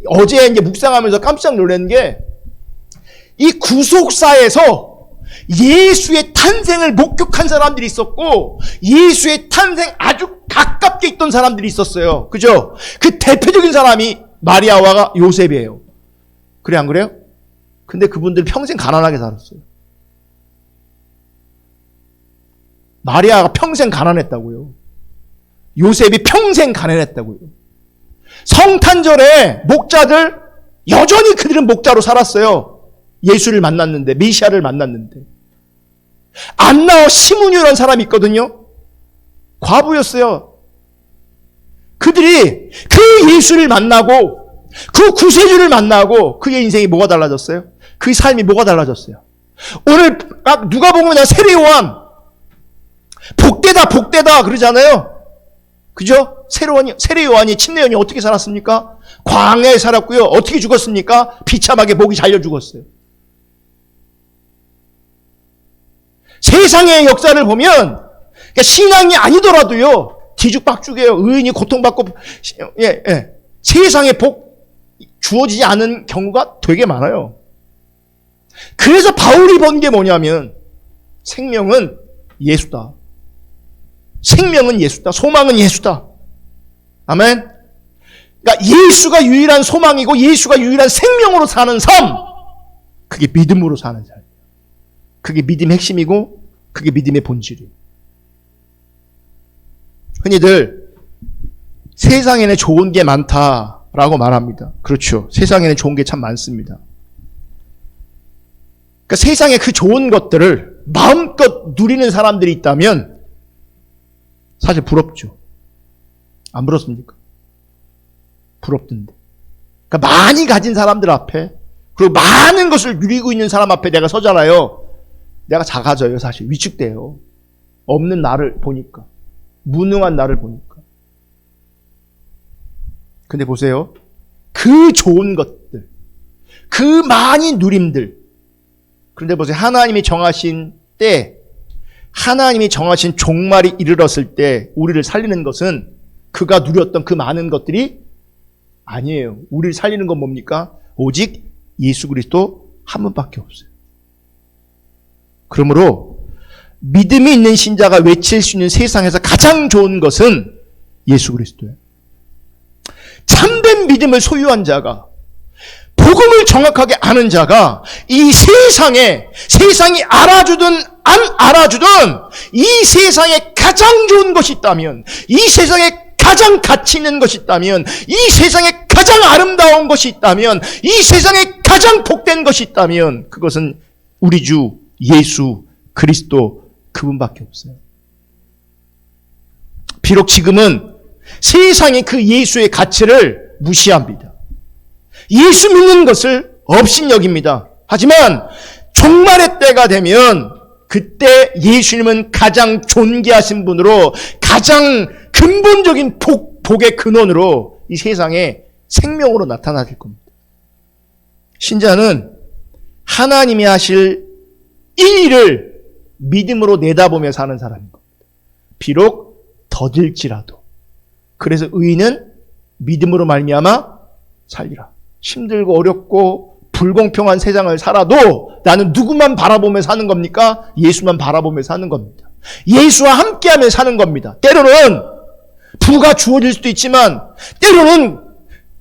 어제 이제 묵상하면서 깜짝 놀란 게, 이 구속사에서 예수의 탄생을 목격한 사람들이 있었고 예수의 탄생 아주 가깝게 있던 사람들이 있었어요. 그죠? 그 대표적인 사람이 마리아와 요셉이에요. 그래, 안 그래요? 근데 그분들 평생 가난하게 살았어요. 마리아가 평생 가난했다고요. 요셉이 평생 가난했다고요. 성탄절에 목자들 여전히 그들은 목자로 살았어요. 예수를 만났는데, 메시아를 만났는데. 안나와 시므온이라는 사람이 있거든요. 과부였어요. 그들이 그 예수를 만나고 그 구세주를 만나고 그의 인생이 뭐가 달라졌어요? 그 삶이 뭐가 달라졌어요? 오늘 누가 보면 세례 요한 복되다 복되다 그러잖아요. 그죠? 세례 요한이, 침례 요한이 어떻게 살았습니까? 광야에 살았고요. 어떻게 죽었습니까? 비참하게 목이 잘려 죽었어요. 세상의 역사를 보면, 그러니까 신앙이 아니더라도요, 뒤죽박죽이에요. 의인이 고통받고, 세상에 복 주어지지 않은 경우가 되게 많아요. 그래서 바울이 본 게 뭐냐면 생명은 예수다. 생명은 예수다. 소망은 예수다. 아멘. 그러니까 예수가 유일한 소망이고 예수가 유일한 생명으로 사는 삶. 그게 믿음으로 사는 삶. 그게 믿음의 핵심이고 그게 믿음의 본질이에요. 흔히들 세상에는 좋은 게 많다라고 말합니다. 그렇죠. 세상에는 좋은 게 참 많습니다. 그러니까 세상에 그 좋은 것들을 마음껏 누리는 사람들이 있다면 사실 부럽죠. 안 부럽습니까? 부럽던데. 그러니까 많이 가진 사람들 앞에 그리고 많은 것을 누리고 있는 사람 앞에 내가 서잖아요. 내가 작아져요. 사실 위축돼요. 없는 나를 보니까. 무능한 나를 보니까. 근데 보세요. 그 좋은 것들, 그 많이 누림들. 그런데 보세요. 하나님이 정하신 때, 하나님이 정하신 종말이 이르렀을 때 우리를 살리는 것은 그가 누렸던 그 많은 것들이 아니에요. 우리를 살리는 건 뭡니까? 오직 예수 그리스도 한 분밖에 없어요. 그러므로 믿음이 있는 신자가 외칠 수 있는 세상에서 가장 좋은 것은 예수 그리스도예요. 참된 믿음을 소유한 자가, 복음을 정확하게 아는 자가 이 세상이 알아주든 안 알아주든 이 세상에 가장 좋은 것이 있다면, 이 세상에 가장 가치 있는 것이 있다면, 이 세상에 가장 아름다운 것이 있다면, 이 세상에 가장 복된 것이 있다면 그것은 우리 주 예수 그리스도 그분밖에 없어요. 비록 지금은 세상이 그 예수의 가치를 무시합니다. 예수 믿는 것을 업신여깁니다. 하지만 종말의 때가 되면 그때 예수님은 가장 존귀하신 분으로 가장 근본적인 복의 근원으로 이 세상에 생명으로 나타나실 겁니다. 신자는 하나님이 하실 이 일을 믿음으로 내다보며 사는 사람인 겁니다. 비록 더딜지라도. 그래서 의인은 믿음으로 말미암아 살리라. 힘들고 어렵고 불공평한 세상을 살아도 나는 누구만 바라보며 사는 겁니까? 예수만 바라보며 사는 겁니다. 예수와 함께하며 사는 겁니다. 때로는 부가 주어질 수도 있지만 때로는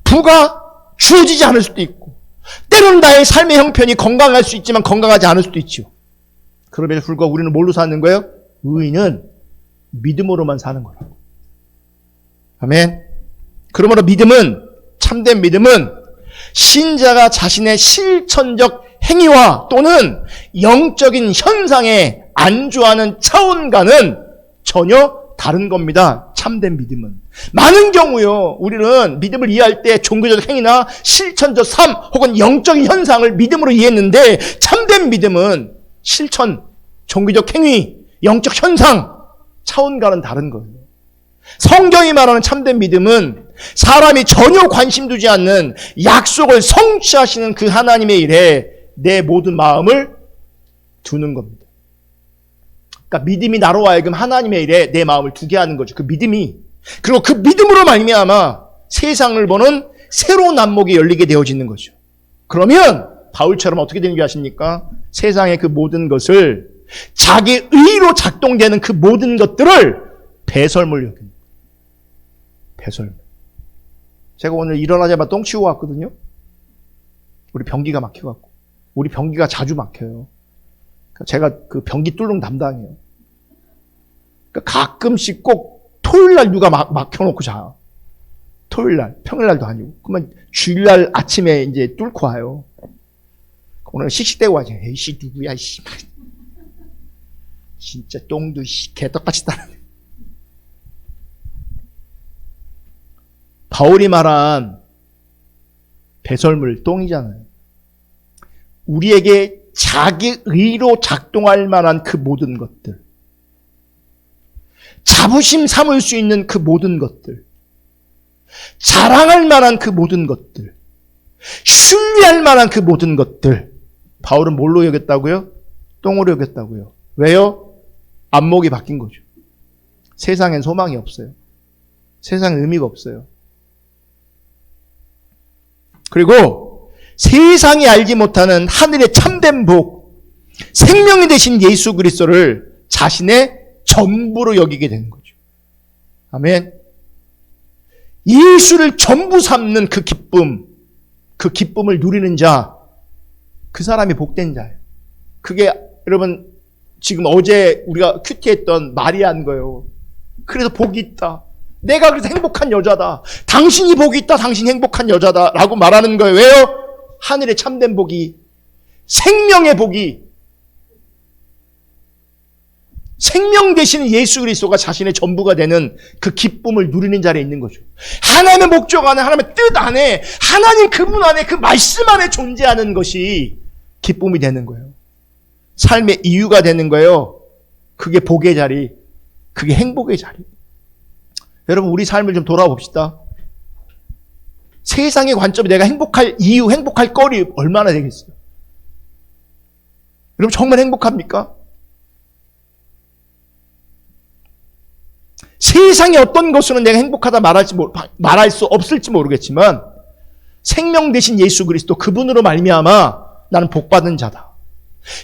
부가 주어지지 않을 수도 있고 때로는 나의 삶의 형편이 건강할 수 있지만 건강하지 않을 수도 있죠. 그럼에도 불구하고 우리는 뭘로 사는 거예요? 의인은 믿음으로만 사는 거라고. 아멘. 그러므로 믿음은, 참된 믿음은 신자가 자신의 실천적 행위와 또는 영적인 현상에 안주하는 차원과는 전혀 다른 겁니다. 참된 믿음은. 많은 경우요, 우리는 믿음을 이해할 때 종교적 행위나 실천적 삶 혹은 영적인 현상을 믿음으로 이해했는데 참된 믿음은 실천, 종교적 행위, 영적 현상 차원과는 다른 거예요. 성경이 말하는 참된 믿음은 사람이 전혀 관심 두지 않는 약속을 성취하시는 그 하나님의 일에 내 모든 마음을 두는 겁니다. 그러니까 믿음이 나로 하여금 하나님의 일에 내 마음을 두게 하는 거죠. 그 믿음이. 그리고 그 믿음으로 말미암아 세상을 보는 새로운 안목이 열리게 되어지는 거죠. 그러면 바울처럼 어떻게 되는 줄 아십니까? 세상의 그 모든 것을 자기 의로 작동되는 그 모든 것들을 배설물 여깁니다. 배설물. 제가 오늘 일어나자마자 똥 치우고 왔거든요. 우리 변기가 막혀갖고. 우리 변기가 자주 막혀요. 제가 그 변기 뚫는 담당이에요. 그러니까 가끔씩 꼭 토요일날 누가 막혀놓고 자요. 토요일날, 평일날도 아니고. 그러면 주일날 아침에 이제 뚫고 와요. 오늘 씩씩대고 와죠. 에이씨, 누구야, 이씨. 진짜 똥도, 개떡같이 따르네. 바울이 말한 배설물, 똥이잖아요. 우리에게 자기 의로 작동할 만한 그 모든 것들, 자부심 삼을 수 있는 그 모든 것들, 자랑할 만한 그 모든 것들, 신뢰할 만한 그 모든 것들, 바울은 뭘로 여겼다고요? 똥으로 여겼다고요. 왜요? 안목이 바뀐 거죠. 세상엔 소망이 없어요. 세상엔 의미가 없어요. 그리고 세상이 알지 못하는 하늘의 참된 복, 생명이 되신 예수 그리스도를 자신의 전부로 여기게 되는 거죠. 아멘. 예수를 전부 삼는 그 기쁨을 누리는 자, 그 사람이 복된 자예요. 그게 여러분 지금 어제 우리가 큐티했던 마리아인 거예요. 그래서 복이 있다. 내가 그래서 행복한 여자다. 당신이 복이 있다. 당신이 행복한 여자다. 라고 말하는 거예요. 왜요? 하늘의 참된 복이, 생명의 복이, 생명 되시는 예수 그리스도가 자신의 전부가 되는 그 기쁨을 누리는 자리에 있는 거죠. 하나님의 목적 안에, 하나님의 뜻 안에, 하나님 그분 안에, 그 말씀 안에 존재하는 것이 기쁨이 되는 거예요. 삶의 이유가 되는 거예요. 그게 복의 자리, 그게 행복의 자리. 여러분, 우리 삶을 좀 돌아봅시다. 세상의 관점에 내가 행복할 이유, 행복할 거리 얼마나 되겠어요? 여러분, 정말 행복합니까? 세상의 어떤 것으로는 내가 행복하다 말할 수 없을지 모르겠지만, 생명 되신 예수 그리스도 그분으로 말미암아 나는 복받은 자다.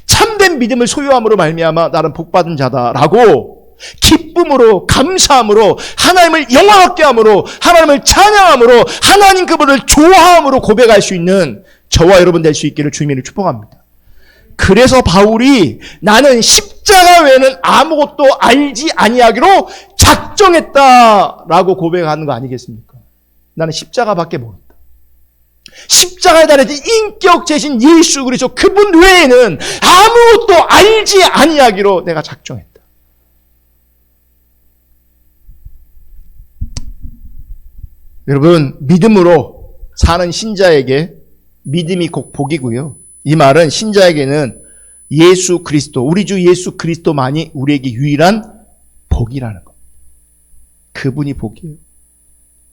참된 믿음을 소유함으로 말미암아 나는 복받은 자다라고 기쁨으로, 감사함으로, 하나님을 영화롭게 함으로, 하나님을 찬양함으로, 하나님 그분을 좋아함으로 고백할 수 있는 저와 여러분 될 수 있기를 주님을 축복합니다. 그래서 바울이 나는 십자가 외에는 아무것도 알지 아니하기로 작정했다라고 고백하는 거 아니겠습니까? 나는 십자가밖에 모른다. 십자가에 달려진 인격체신 예수 그리스도 그분 외에는 아무것도 알지 아니하기로 내가 작정했다. 여러분, 믿음으로 사는 신자에게 믿음이 곧 복이고요. 이 말은 신자에게는 예수 그리스도, 우리 주 예수 그리스도만이 우리에게 유일한 복이라는 것. 그분이 복이에요.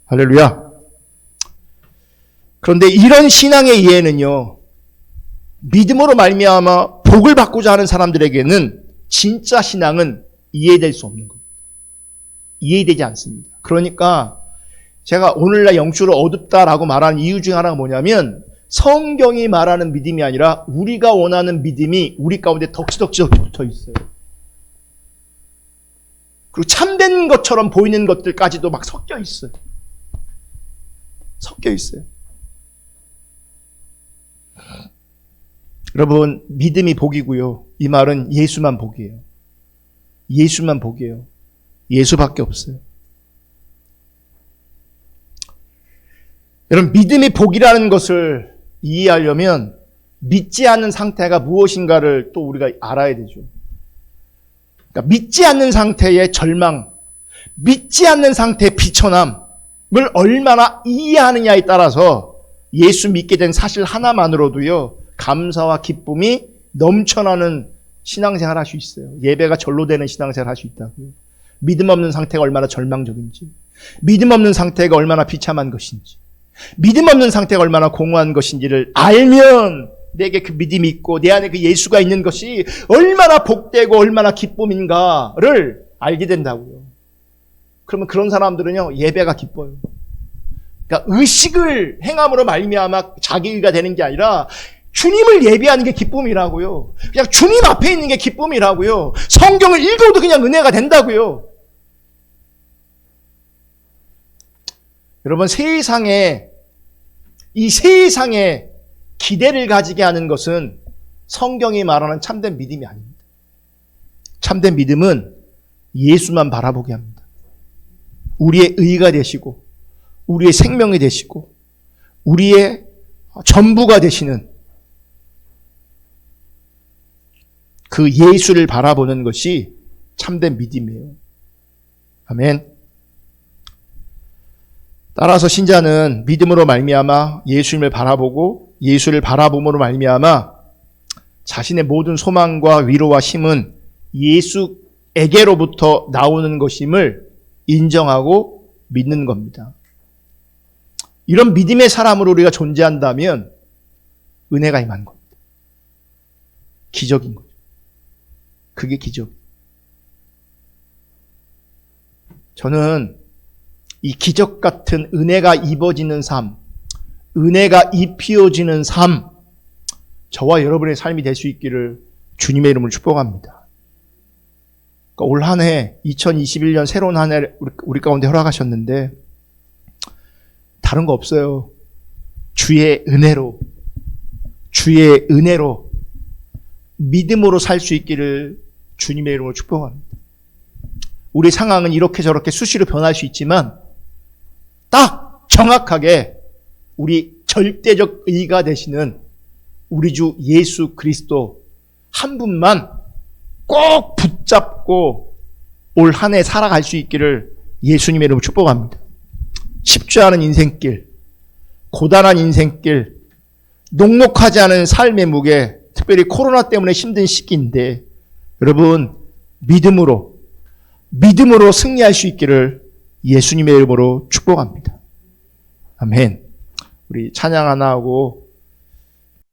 할렐루야. 그런데 이런 신앙의 이해는요, 믿음으로 말미암아 복을 받고자 하는 사람들에게는 진짜 신앙은 이해될 수 없는 겁니다. 이해되지 않습니다. 그러니까 제가 오늘날 영적으로 어둡다라고 말하는 이유 중 하나가 뭐냐면, 성경이 말하는 믿음이 아니라 우리가 원하는 믿음이 우리 가운데 덕지덕지 붙어 있어요. 그리고 참된 것처럼 보이는 것들까지도 막 섞여 있어요. 섞여 있어요. 여러분, 믿음이 복이고요. 이 말은 예수만 복이에요. 예수만 복이에요. 예수밖에 없어요. 여러분, 믿음이 복이라는 것을 이해하려면 믿지 않는 상태가 무엇인가를 또 우리가 알아야 되죠. 그러니까 믿지 않는 상태의 절망, 믿지 않는 상태의 비천함을 얼마나 이해하느냐에 따라서 예수 믿게 된 사실 하나만으로도요, 감사와 기쁨이 넘쳐나는 신앙생활 할 수 있어요. 예배가 절로 되는 신앙생활 할 수 있다고요. 믿음 없는 상태가 얼마나 절망적인지, 믿음 없는 상태가 얼마나 비참한 것인지, 믿음 없는 상태가 얼마나 공허한 것인지를 알면 내게 그 믿음이 있고 내 안에 그 예수가 있는 것이 얼마나 복되고 얼마나 기쁨인가를 알게 된다고요. 그러면 그런 사람들은요, 예배가 기뻐요. 그러니까 의식을 행함으로 말미암아 자기가 되는 게 아니라 주님을 예배하는 게 기쁨이라고요. 그냥 주님 앞에 있는 게 기쁨이라고요. 성경을 읽어도 그냥 은혜가 된다고요. 여러분, 이 세상에 기대를 가지게 하는 것은 성경이 말하는 참된 믿음이 아닙니다. 참된 믿음은 예수만 바라보게 합니다. 우리의 의가 되시고, 우리의 생명이 되시고, 우리의 전부가 되시는 그 예수를 바라보는 것이 참된 믿음이에요. 아멘. 따라서 신자는 믿음으로 말미암아 예수님을 바라보고 예수를 바라봄으로 말미암아 자신의 모든 소망과 위로와 힘은 예수에게로부터 나오는 것임을 인정하고 믿는 겁니다. 이런 믿음의 사람으로 우리가 존재한다면 은혜가 임한 겁니다. 기적인 거죠. 그게 기적. 저는 이 기적 같은 은혜가 입어지는 삶, 은혜가 입히어지는 삶, 저와 여러분의 삶이 될 수 있기를 주님의 이름으로 축복합니다. 그러니까 올 한 해 2021년 새로운 한 해 우리 가운데 허락하셨는데 다른 거 없어요. 주의 은혜로 믿음으로 살 수 있기를 주님의 이름으로 축복합니다. 우리 상황은 이렇게 저렇게 수시로 변할 수 있지만 딱 정확하게 우리 절대적 의가 되시는 우리 주 예수 그리스도 한 분만 꼭 붙잡고 올 한 해 살아갈 수 있기를 예수님의 이름으로 축복합니다. 쉽지 않은 인생길, 고단한 인생길, 녹록하지 않은 삶의 무게, 특별히 코로나 때문에 힘든 시기인데 여러분 믿음으로 승리할 수 있기를 예수님의 이름으로 축복합니다. 아멘. 우리 찬양 하나 하고